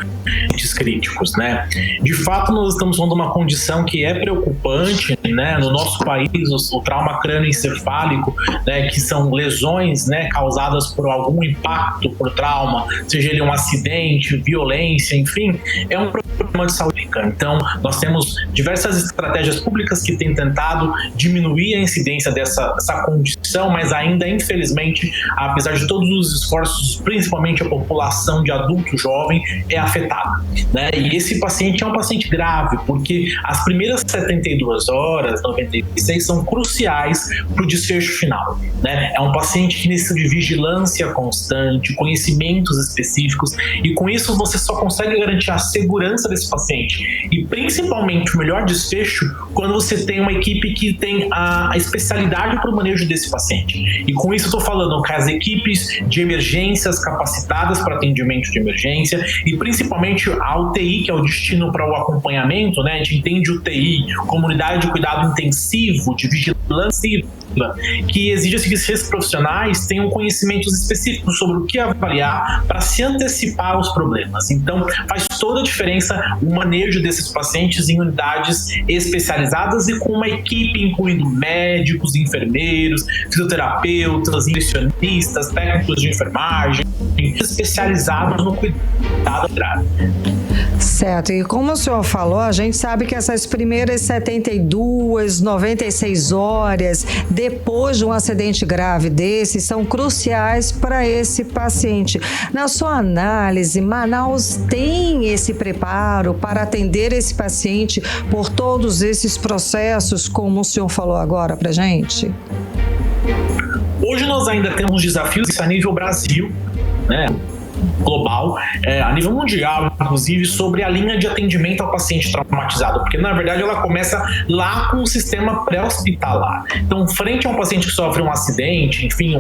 de críticos, né. De fato, nós estamos falando de uma condição que é preocupante, né, no nosso país, o trauma crânioencefálico, né, que são lesões, né, causadas por algum impacto, por trauma, seja ele um acidente, violência, enfim, é um problema de saúde. Então, nós temos diversas estratégias públicas que têm tentado diminuir a incidência dessa condição, mas ainda, infelizmente, apesar de todos os esforços, principalmente a população de adulto jovem é afetada, né? E esse paciente é um paciente grave, porque as primeiras 72 horas, 96, são cruciais para o desfecho final, né? É um paciente que necessita de vigilância constante, conhecimentos específicos, e com isso você só consegue garantir a segurança desse paciente e, principalmente, o melhor desfecho quando você tem uma equipe que tem a especialidade para o manejo desse paciente. E com isso eu estou falando que as equipes de emergências capacitadas para atendimento de emergência e principalmente a UTI, que é o destino para o acompanhamento, né? A gente entende UTI como unidade de cuidado intensivo, de vigilância, que exige que esses profissionais tenham conhecimentos específicos sobre o que avaliar para se antecipar aos problemas. Então, faz toda a diferença o manejo desses pacientes em unidades especializadas e com uma equipe incluindo médicos, enfermeiros, fisioterapeutas, nutricionistas, técnicos de enfermagem, especializados no cuidado grave. Certo, e como o senhor falou, a gente sabe que essas primeiras 72, 96 horas depois de um acidente grave desse são cruciais para esse paciente. Na sua análise, Manaus tem esse preparo para atender esse paciente por todos esses processos, como o senhor falou agora para a gente? Hoje nós ainda temos desafios a nível Brasil, né? Global, a nível mundial, inclusive, sobre a linha de atendimento ao paciente traumatizado, porque na verdade ela começa lá com o sistema pré-hospitalar. Então, frente a um paciente que sofre um acidente, enfim,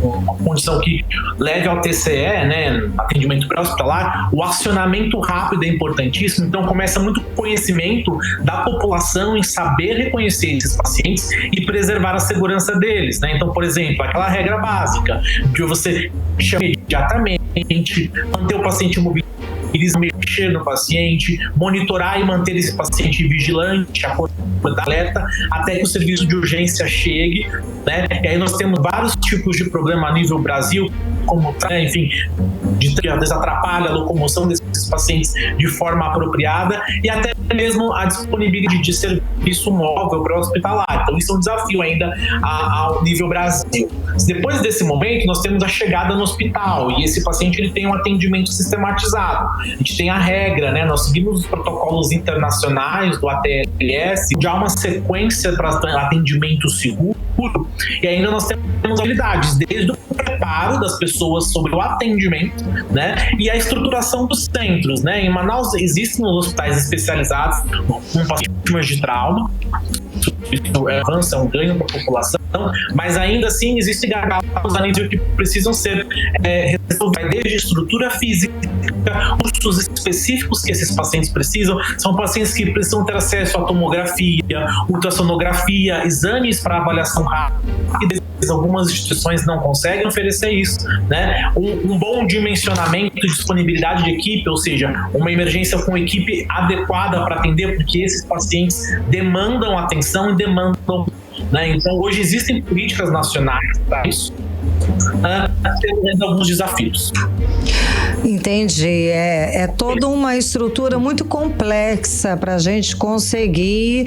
uma condição que leve ao TCE, né, atendimento pré-hospitalar, o acionamento rápido é importantíssimo. Então, começa muito conhecimento da população em saber reconhecer esses pacientes e preservar a segurança deles, né? Então, por exemplo, aquela regra básica de você chamar imediatamente, manter o paciente imobilizado, mexer no paciente, monitorar e manter esse paciente vigilante, alerta, até que o serviço de urgência chegue, né? E aí nós temos vários tipos de problema a nível Brasil, como, enfim, às vezes atrapalha a locomoção desses pacientes de forma apropriada e até mesmo a disponibilidade de serviço móvel pré-hospitalar. Então isso é um desafio ainda ao nível Brasil. Depois desse momento, nós temos a chegada no hospital e esse paciente ele tem um atendimento sistematizado. A gente tem a regra, né? Nós seguimos os protocolos internacionais do ATLS, já há uma sequência para atendimento seguro e ainda nós temos habilidades, desde o preparo das pessoas sobre o atendimento, né? E a estruturação dos centros, né? Em Manaus existem os hospitais especializados com pacientes de trauma. Isso avança, é um ganho para a população, mas ainda assim existem gargalos a nível que precisam ser resolvidos, desde estrutura física, custos específicos que esses pacientes precisam. São pacientes que precisam ter acesso à tomografia, ultrassonografia, exames para avaliação rápida. Algumas instituições não conseguem oferecer isso, né? Um bom dimensionamento e disponibilidade de equipe, ou seja, uma emergência com equipe adequada para atender, porque esses pacientes demandam atenção e demandam, né? Então, hoje existem políticas nacionais para isso, tendo alguns desafios. Entendi. É toda uma estrutura muito complexa para a gente conseguir,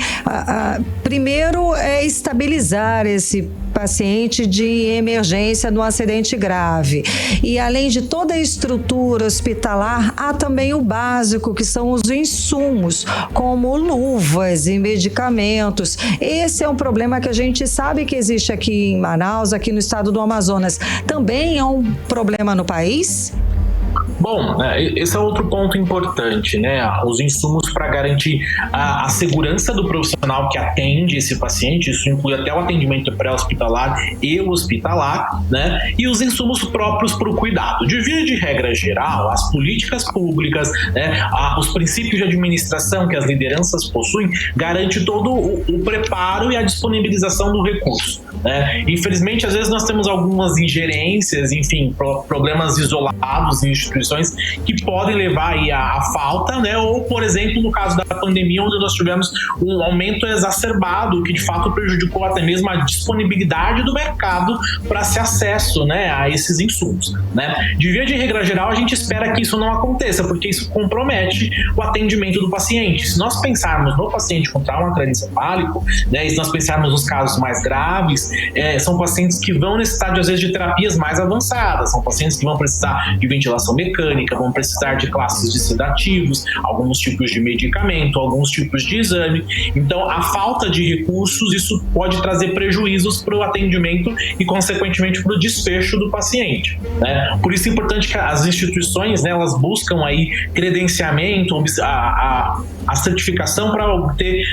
primeiro, estabilizar esse paciente de emergência no acidente grave. E além de toda a estrutura hospitalar, há também o básico, que são os insumos, como luvas e medicamentos. Esse é um problema que a gente sabe que existe aqui em Manaus, aqui no estado do Amazonas. Também é um problema no país? Bom, esse é outro ponto importante, né? Os insumos para garantir a segurança do profissional que atende esse paciente, isso inclui até o atendimento pré-hospitalar e o hospitalar, né? E os insumos próprios para o cuidado. De via de regra geral, as políticas públicas, né? Os princípios de administração que as lideranças possuem, garante todo o preparo e a disponibilização do recurso, né? Infelizmente, às vezes nós temos algumas ingerências, enfim, problemas isolados em instituições que podem levar aí a falta, né? Ou, por exemplo, no caso da pandemia, onde nós tivemos um aumento exacerbado que de fato prejudicou até mesmo a disponibilidade do mercado para esse acesso, né, a esses insumos, né? De via de regra geral, a gente espera que isso não aconteça, porque isso compromete o atendimento do paciente. Se nós pensarmos no paciente com trauma crânioencefálico, né, e se nós pensarmos nos casos mais graves, são pacientes que vão necessitar, às vezes, de terapias mais avançadas, são pacientes que vão precisar de ventilação mecânica, vão precisar de classes de sedativos, alguns tipos de medicamento, alguns tipos de exame. Então, a falta de recursos, isso pode trazer prejuízos para o atendimento e, consequentemente, para o desfecho do paciente, né? Por isso é importante que as instituições, né, elas buscam aí credenciamento, a certificação para obter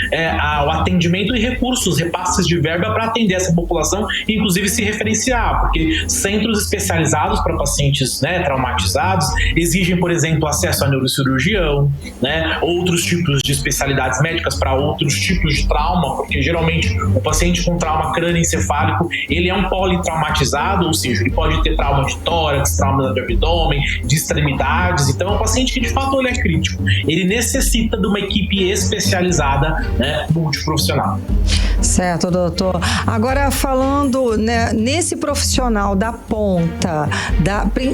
o atendimento e recursos, repasses de verba para atender essa população e, inclusive, se referenciar, porque centros especializados para pacientes, né, traumatizados exigem, por exemplo, acesso a neurocirurgião, né, outros tipos de especialidades médicas para outros tipos de trauma, porque geralmente o paciente com trauma crânioencefálico, ele é um politraumatizado, ou seja, ele pode ter trauma de tórax, trauma de abdômen, de extremidades. Então é um paciente que de fato ele é crítico, ele necessita de uma equipe especializada, né, multiprofissional. Certo, doutor. Agora, falando, né, nesse profissional da ponta,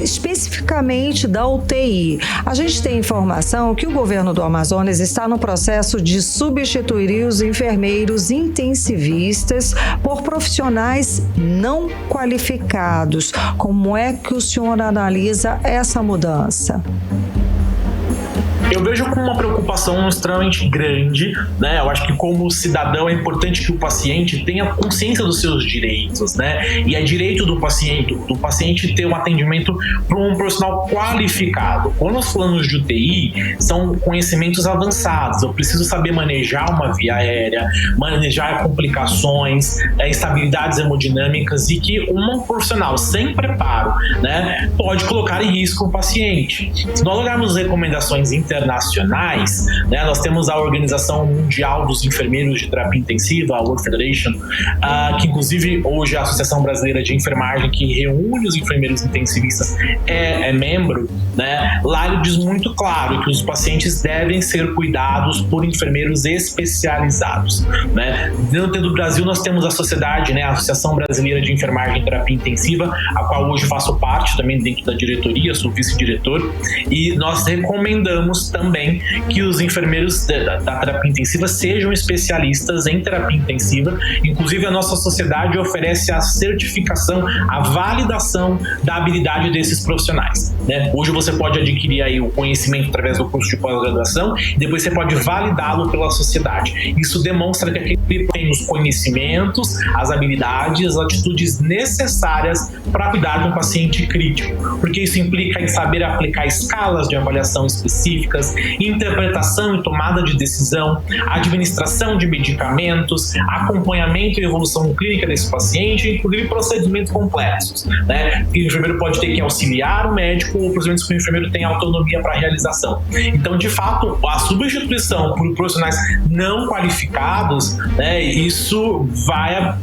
especificamente da UTI, a gente tem informação que o governo do Amazonas está no processo de substituir os enfermeiros intensivistas por profissionais não qualificados. Como é que o senhor analisa essa mudança? Eu vejo com uma preocupação extremamente grande, né? Eu acho que como cidadão é importante que o paciente tenha consciência dos seus direitos, né? E é direito do paciente ter um atendimento por um profissional qualificado. Quando nós falamos de UTI, são conhecimentos avançados. Eu preciso saber manejar uma via aérea, manejar complicações, instabilidades hemodinâmicas, e que um profissional sem preparo, né, pode colocar em risco o paciente. Se nós olharmos recomendações internacionais, né, nós temos a Organização Mundial dos Enfermeiros de Terapia Intensiva, a World Federation, que inclusive hoje a Associação Brasileira de Enfermagem, que reúne os enfermeiros intensivistas, é membro, né? Lá ele diz muito claro que os pacientes devem ser cuidados por enfermeiros especializados, né? Dentro do Brasil nós temos a sociedade, né, a Associação Brasileira de Enfermagem e Terapia Intensiva, a qual hoje faço parte também dentro da diretoria, sou vice-diretor, e nós recomendamos também que os enfermeiros da terapia intensiva sejam especialistas em terapia intensiva. Inclusive a nossa sociedade oferece a certificação, a validação da habilidade desses profissionais, né? Hoje você pode adquirir aí o conhecimento através do curso de pós-graduação e depois você pode validá-lo pela sociedade. Isso demonstra que aquele tem os conhecimentos, as habilidades, as atitudes necessárias para cuidar de um paciente crítico, porque isso implica em saber aplicar escalas de avaliação específicas, interpretação e tomada de decisão, administração de medicamentos, acompanhamento e evolução clínica desse paciente, inclusive procedimentos complexos, né? O enfermeiro pode ter que auxiliar o médico ou procedimentos que o enfermeiro tem autonomia para a realização. Então, de fato, a substituição por profissionais não qualificados, né, isso vai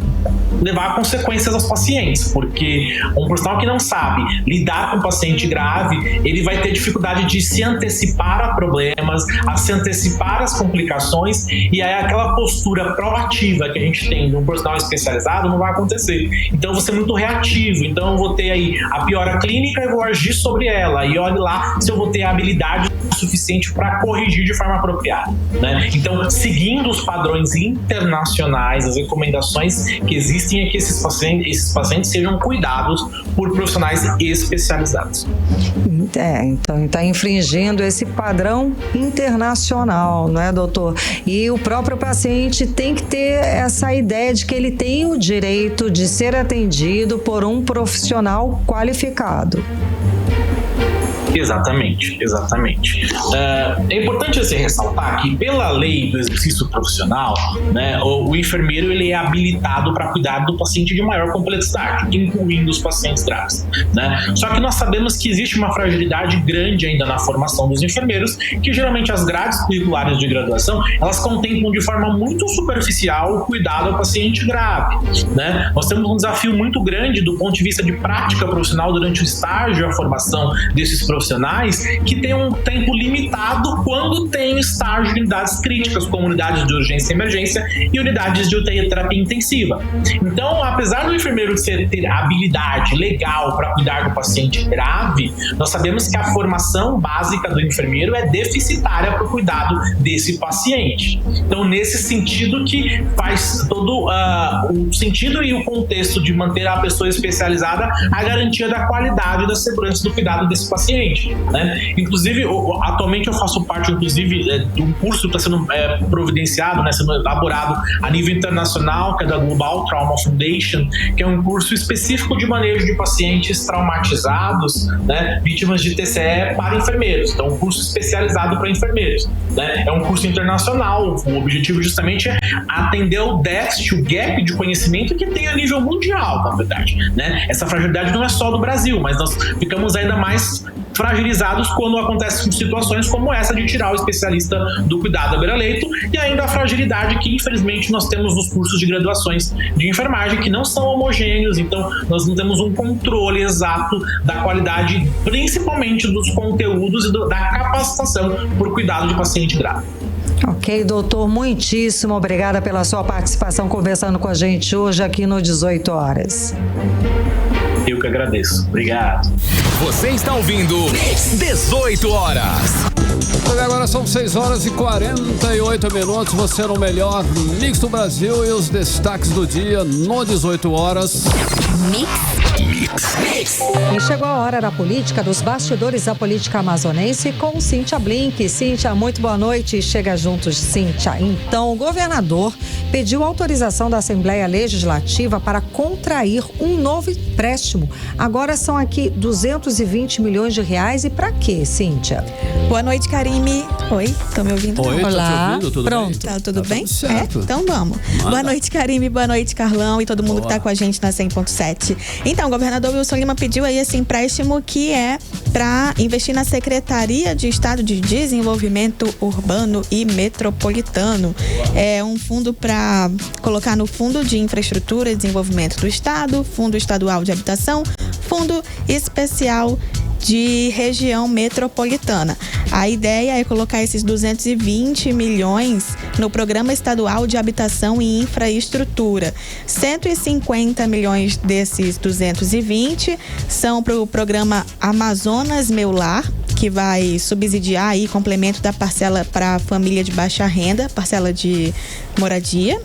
levar a consequências aos pacientes, porque um profissional que não sabe lidar com um paciente grave, ele vai ter dificuldade de se antecipar a problemas, a se antecipar às complicações, e aí aquela postura proativa que a gente tem de um profissional especializado não vai acontecer. Então eu vou ser muito reativo, então eu vou ter aí a piora clínica e vou agir sobre ela, e olhe lá se eu vou ter a habilidade suficiente para corrigir de forma apropriada, né? Então, seguindo os padrões internacionais, as recomendações que existem é que esses pacientes sejam cuidados por profissionais especializados. Então está infringindo esse padrão internacional, não é, doutor? E o próprio paciente tem que ter essa ideia de que ele tem o direito de ser atendido por um profissional qualificado. Exatamente. É importante assim, ressaltar que pela lei do exercício profissional, né, o enfermeiro ele é habilitado para cuidar do paciente de maior complexidade, incluindo os pacientes graves, né? Só que nós sabemos que existe uma fragilidade grande ainda na formação dos enfermeiros, que geralmente as grades curriculares de graduação, elas contemplam de forma muito superficial o cuidado ao paciente grave, né? Nós temos um desafio muito grande do ponto de vista de prática profissional durante o estágio e a formação desses profissionais, que tem um tempo limitado quando tem estágio de unidades críticas, como unidades de urgência e emergência e unidades de UTI e terapia intensiva. Então, apesar do enfermeiro ter habilidade legal para cuidar do paciente grave, nós sabemos que a formação básica do enfermeiro é deficitária para o cuidado desse paciente. Então, nesse sentido que faz todo o sentido e o contexto de manter a pessoa especializada a garantia da qualidade e da segurança do cuidado desse paciente, né? Inclusive, atualmente eu faço parte, inclusive, de um curso que está sendo providenciado, né, sendo elaborado a nível internacional, que é da Global Trauma Foundation, que é um curso específico de manejo de pacientes traumatizados, né, vítimas de TCE para enfermeiros. Então, um curso especializado para enfermeiros, né? É um curso internacional. O objetivo justamente é atender o déficit, o gap de conhecimento que tem a nível mundial, na verdade, né? Essa fragilidade não é só do Brasil, mas nós ficamos ainda mais fragilizados quando acontecem situações como essa de tirar o especialista do cuidado à beira-leito, e ainda a fragilidade que infelizmente nós temos nos cursos de graduações de enfermagem, que não são homogêneos, então nós não temos um controle exato da qualidade, principalmente dos conteúdos e da capacitação por cuidado de paciente grave. Ok, doutor, muitíssimo obrigada pela sua participação conversando com a gente hoje aqui no 18 Horas. Eu que agradeço. Obrigado. Você está ouvindo 18 Horas. Agora são 6 horas e 48 minutos. Você no melhor Mix do Brasil e os destaques do dia no 18 Horas. Mix E chegou a hora da política, dos bastidores da política amazonense com Cíntia Blink. Cíntia, muito boa noite. Chega juntos, Cíntia. Então, o governador pediu autorização da Assembleia Legislativa para contrair um novo empréstimo. Agora são aqui 220 milhões de reais. E para quê, Cíntia? Boa noite, Karime. Oi, estão me ouvindo? Oi, Olá. tô te ouvindo, tudo Pronto. bem? Tá tudo bem? Tudo certo. Então vamos. Manda. Boa noite, Karime. Boa noite, Carlão e todo mundo que tá com a gente na 100.7. Então, o governador Wilson Lima pediu aí esse empréstimo que é para investir na Secretaria de Estado de Desenvolvimento Urbano e Metropolitano. É um fundo para colocar no Fundo de Infraestrutura e Desenvolvimento do Estado, Fundo Estadual de Habitação, Fundo Especial de Região Metropolitana. A ideia é colocar esses 220 milhões no Programa Estadual de Habitação e Infraestrutura. 150 milhões desses 220 são para o Programa Amazonas Meu Lar, que vai subsidiar aí complemento da parcela para a família de baixa renda, parcela de moradia,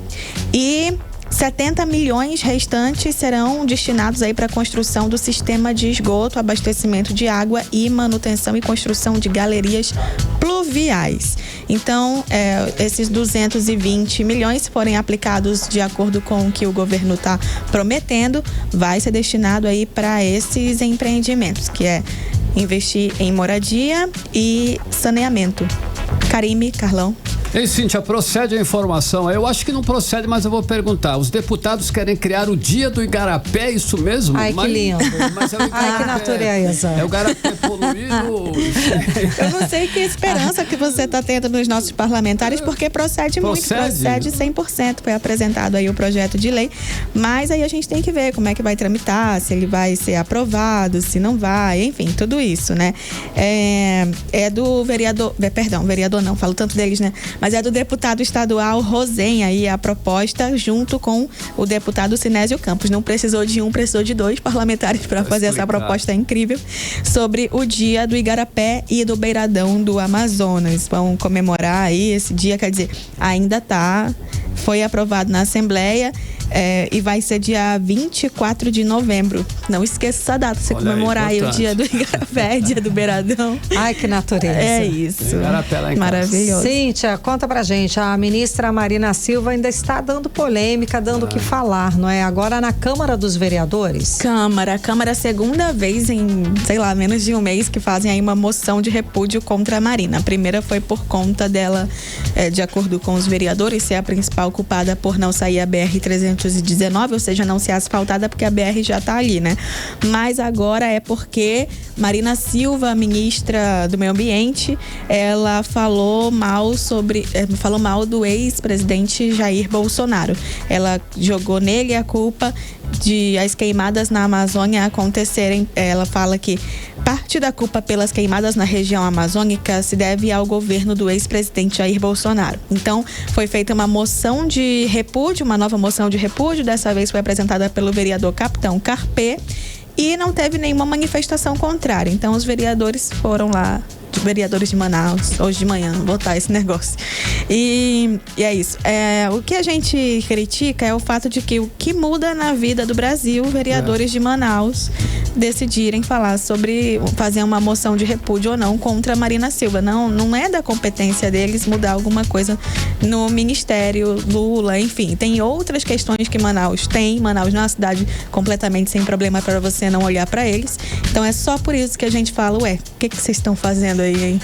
e 70 milhões restantes serão destinados aí para a construção do sistema de esgoto, abastecimento de água e manutenção e construção de galerias pluviais. Então, esses 220 milhões, se forem aplicados de acordo com o que o governo está prometendo, vai ser destinado aí para esses empreendimentos, que é investir em moradia e saneamento. Karime, Carlão. Ei, Cíntia, procede a informação. Eu acho que não procede, mas eu vou perguntar. Os deputados querem criar o Dia do Igarapé, é isso mesmo? Ai, que lindo. Mas é o Ai, que natureza. É o Igarapé poluído. Eu não sei que esperança que você está tendo nos nossos parlamentares, porque procede muito, procede 100%. Foi apresentado aí o projeto de lei, mas aí a gente tem que ver como é que vai tramitar, se ele vai ser aprovado, se não vai, enfim, tudo isso, né? É do vereador não, falo tanto deles, né? Mas é do deputado estadual Rosenha aí a proposta, junto com o deputado Sinésio Campos. Não precisou de um, precisou de dois parlamentares para fazer essa proposta incrível sobre o Dia do Igarapé e do Beiradão do Amazonas. Vão comemorar aí esse dia, quer dizer, foi aprovado na Assembleia e vai ser dia 24 de novembro. Não esqueça essa data, você comemorar aí o Dia do Igarapé, Dia do Beiradão. Ai, que natureza. É isso. Maravilhoso. Cíntia, conta pra gente, a ministra Marina Silva ainda está dando polêmica, dando o que falar, não é? Agora na Câmara dos Vereadores. A Câmara é a segunda vez em, menos de um mês que fazem aí uma moção de repúdio contra a Marina. A primeira foi por conta dela, de acordo com os vereadores, ser a principal culpada por não sair a BR-319, ou seja, não ser asfaltada porque a BR já tá ali, né? Mas agora é porque Marina Silva, ministra do Meio Ambiente, ela falou mal do ex-presidente Jair Bolsonaro. Ela jogou nele a culpa de as queimadas na Amazônia acontecerem. Ela fala que parte da culpa pelas queimadas na região amazônica se deve ao governo do ex-presidente Jair Bolsonaro. Então, foi feita uma moção de repúdio, uma nova moção de repúdio, dessa vez foi apresentada pelo vereador Capitão Carpê, e não teve nenhuma manifestação contrária. Então, os vereadores foram lá, vereadores de Manaus, hoje de manhã, votar esse negócio. E é isso. O que a gente critica é o fato de que o que muda na vida do Brasil, vereadores de Manaus decidirem falar sobre fazer uma moção de repúdio ou não contra a Marina Silva. Não é da competência deles mudar alguma coisa no Ministério Lula, enfim. Tem outras questões que Manaus tem. Manaus não é uma cidade completamente sem problema para você não olhar para eles. Então é só por isso que a gente fala, o que vocês estão fazendo aí, hein?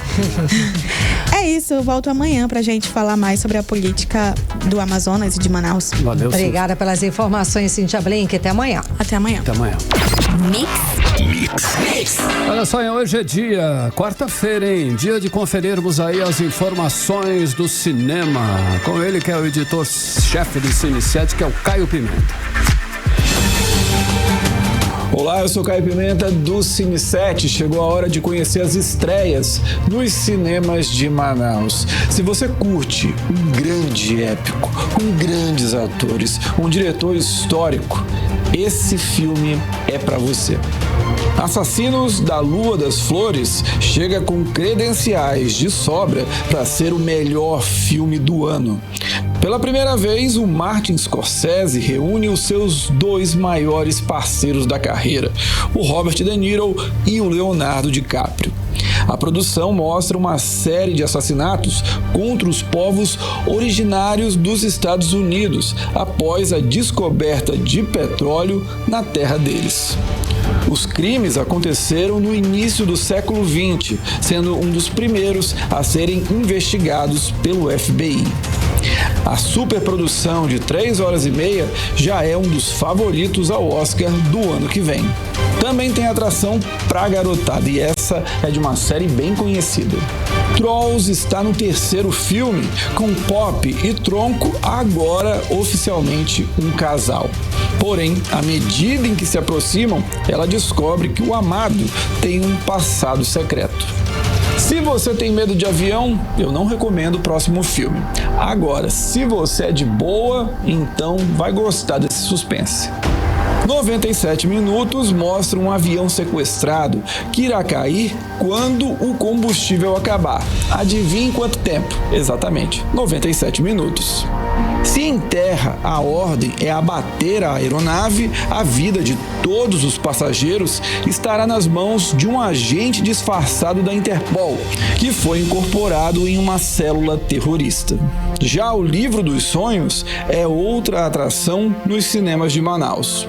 É isso, eu volto amanhã pra gente falar mais sobre a política do Amazonas e de Manaus. Valeu. Obrigada pelas informações, Cíntia Blink. Até amanhã. Até amanhã. Até amanhã. Olha só, hoje é quarta-feira, hein? Dia de conferirmos aí as informações do cinema. Com ele que é o editor-chefe do Cine 7, que é o Caio Pimenta. Olá, eu sou Caio Pimenta do Cine 7. Chegou a hora de conhecer as estreias nos cinemas de Manaus. Se você curte um grande épico, com grandes atores, um diretor histórico, esse filme é pra você. Assassinos da Lua das Flores chega com credenciais de sobra para ser o melhor filme do ano. Pela primeira vez, o Martin Scorsese reúne os seus 2 maiores parceiros da carreira, o Robert De Niro e o Leonardo DiCaprio. A produção mostra uma série de assassinatos contra os povos originários dos Estados Unidos após a descoberta de petróleo na terra deles. Os crimes aconteceram no início do século XX, sendo um dos primeiros a serem investigados pelo FBI. A superprodução de 3 horas e meia já é um dos favoritos ao Oscar do ano que vem. Também tem atração pra garotada, e essa é de uma série bem conhecida. Trolls está no 3º filme, com Pop e Tronco agora oficialmente um casal. Porém, à medida em que se aproximam, ela descobre que o amado tem um passado secreto. Se você tem medo de avião, eu não recomendo o próximo filme. Agora, se você é de boa, então vai gostar desse suspense. 97 minutos mostra um avião sequestrado que irá cair quando o combustível acabar. Adivinhe quanto tempo? Exatamente, 97 minutos. Se em terra a ordem é abater a aeronave, a vida de todos os passageiros estará nas mãos de um agente disfarçado da Interpol, que foi incorporado em uma célula terrorista. Já o Livro dos Sonhos é outra atração nos cinemas de Manaus.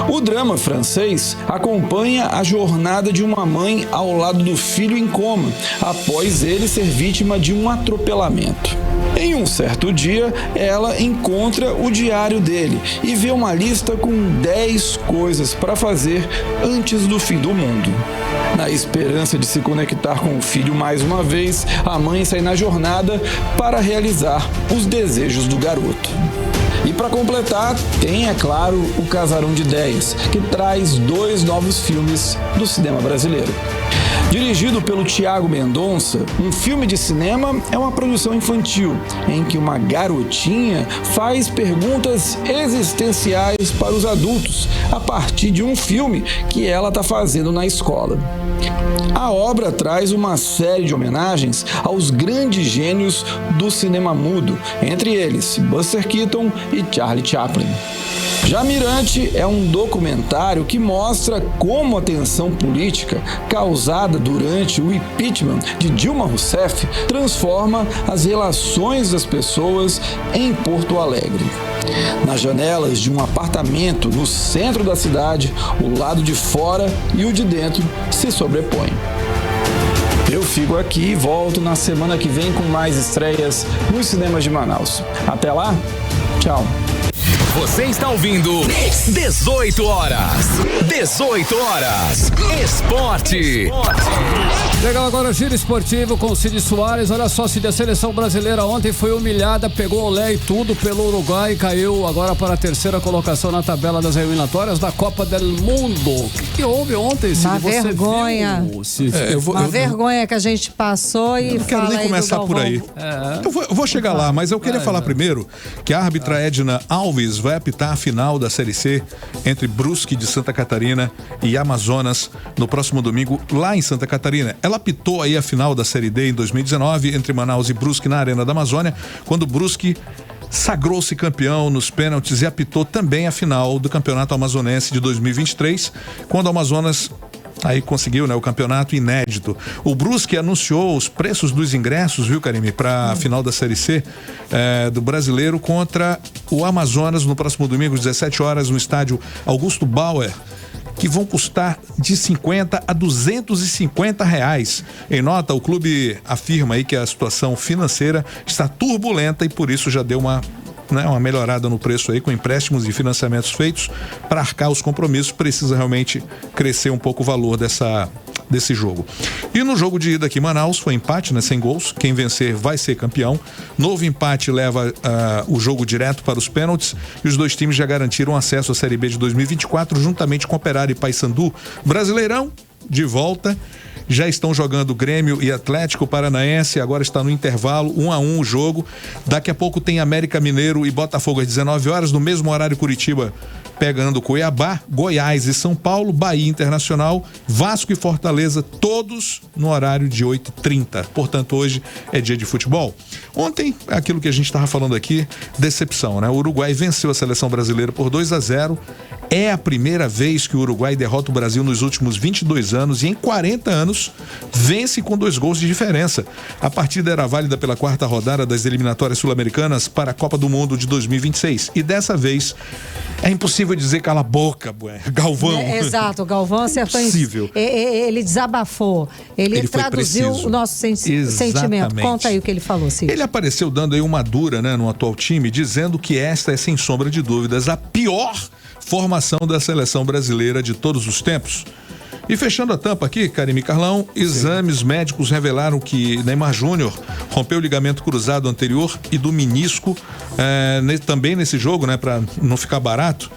O drama francês acompanha a jornada de uma mãe ao lado do filho em coma, após ele ser vítima de um atropelamento. Em um certo dia, ela encontra o diário dele e vê uma lista com 10 coisas para fazer antes do fim do mundo. Na esperança de se conectar com o filho mais uma vez, a mãe sai na jornada para realizar os desejos do garoto. E para completar, tem, é claro, o Casarão de Ideias, que traz 2 novos filmes do cinema brasileiro. Dirigido pelo Thiago Mendonça, um filme de cinema é uma produção infantil, em que uma garotinha faz perguntas existenciais para os adultos, a partir de um filme que ela está fazendo na escola. A obra traz uma série de homenagens aos grandes gênios do cinema mudo, entre eles Buster Keaton e Charlie Chaplin. Já Mirante é um documentário que mostra como a tensão política causada durante o impeachment de Dilma Rousseff transforma as relações das pessoas em Porto Alegre. Nas janelas de um apartamento no centro da cidade, o lado de fora e o de dentro se sobrepõem. Eu fico aqui e volto na semana que vem com mais estreias nos cinemas de Manaus. Até lá, tchau. Você está ouvindo 18 horas. 18 horas. Esporte. Legal, agora o giro esportivo com o Cid Soares. Olha só, Cid, a seleção brasileira ontem foi humilhada, pegou olé e tudo pelo Uruguai e caiu agora para a 3ª colocação na tabela das eliminatórias da Copa del Mundo. O que houve ontem, Cid? Uma vergonha. Viu, Cid? Vergonha que a gente passou e não quero nem começar por aí. Eu vou chegar lá, mas eu queria falar primeiro que a árbitra Edna Alves vai apitar a final da Série C entre Brusque de Santa Catarina e Amazonas no próximo domingo lá em Santa Catarina. Ela apitou aí a final da Série D em 2019 entre Manaus e Brusque na Arena da Amazônia, quando Brusque sagrou-se campeão nos pênaltis e apitou também a final do Campeonato Amazonense de 2023, quando o Amazonas aí conseguiu, né, o campeonato inédito. O Brusque anunciou os preços dos ingressos, viu, Karime, para a final da Série C do Brasileiro contra o Amazonas no próximo domingo, às 17 horas, no estádio Augusto Bauer, que vão custar de 50 a 250 reais. Em nota, o clube afirma aí que a situação financeira está turbulenta e por isso já deu uma melhorada no preço aí, com empréstimos e financiamentos feitos para arcar os compromissos. Precisa realmente crescer um pouco o valor desse jogo. E no jogo de ida aqui em Manaus foi empate, né, sem gols. Quem vencer vai ser campeão. Novo empate leva o jogo direto para os pênaltis e os 2 times já garantiram acesso à Série B de 2024 juntamente com Operário e Paysandu. Brasileirão de volta já estão jogando Grêmio e Atlético Paranaense, agora está no intervalo, 1-1 o jogo. Daqui a pouco tem América Mineiro e Botafogo às 19 horas, no mesmo horário Curitiba pegando Cuiabá, Goiás e São Paulo, Bahia Internacional, Vasco e Fortaleza, todos no horário de 8h30. Portanto, hoje é dia de futebol. Ontem, aquilo que a gente estava falando aqui, decepção, né? O Uruguai venceu a seleção brasileira por 2-0. É a primeira vez que o Uruguai derrota o Brasil nos últimos 22 anos e em 40 anos vence com 2 gols de diferença. A partida era válida pela 4ª rodada das eliminatórias sul-americanas para a Copa do Mundo de 2026. E dessa vez é impossível dizer cala a boca, Galvão. Exato, o Galvão acertou. Impossível. Ele desabafou, ele traduziu o nosso sentimento. Conta aí o que ele falou, Cid. Ele apareceu dando aí uma dura, né, no atual time, dizendo que esta é, sem sombra de dúvidas, a pior formação da seleção brasileira de todos os tempos. E fechando a tampa aqui, Karime e Carlão, exames médicos revelaram que Neymar Júnior rompeu o ligamento cruzado anterior e do menisco também nesse jogo, né, para não ficar barato.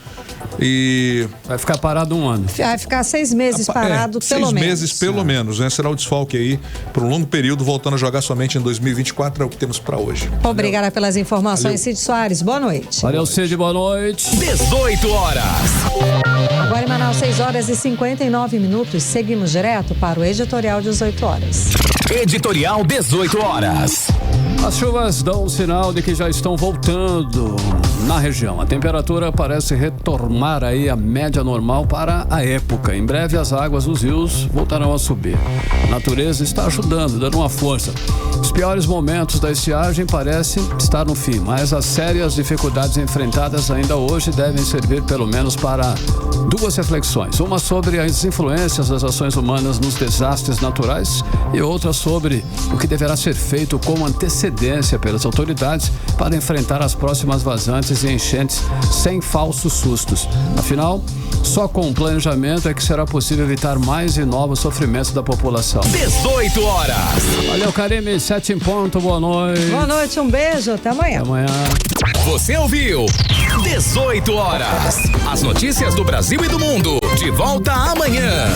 E vai ficar parado 1 ano. Vai ficar 6 meses parado, pelo menos. 6 meses, pelo menos, né? Será o desfalque aí por um longo período, voltando a jogar somente em 2024, é o que temos para hoje. Obrigada pelas informações, Cid Soares. Boa noite. Valeu, Cid, boa noite. 18 horas. Agora em Manaus, 6h59. Seguimos direto para o editorial 18 horas. Editorial 18 horas. As chuvas dão um sinal de que já estão voltando na região. A temperatura parece retomar aí a média normal para a época. Em breve as águas dos rios voltarão a subir. A natureza está ajudando, dando uma força. Os piores momentos da estiagem parecem estar no fim, mas as sérias dificuldades enfrentadas ainda hoje devem servir pelo menos para 2 reflexões. Uma sobre as influências das ações humanas nos desastres naturais e outra sobre o que deverá ser feito com antecedência pelas autoridades para enfrentar as próximas vazantes e enchentes sem falsos sustos. Afinal, só com o planejamento é que será possível evitar mais e novos sofrimentos da população. 18 horas. Valeu, Karime, 7 em ponto, boa noite. Boa noite, um beijo, até amanhã. Até amanhã. Você ouviu 18 horas. As notícias do Brasil e do mundo. De volta amanhã.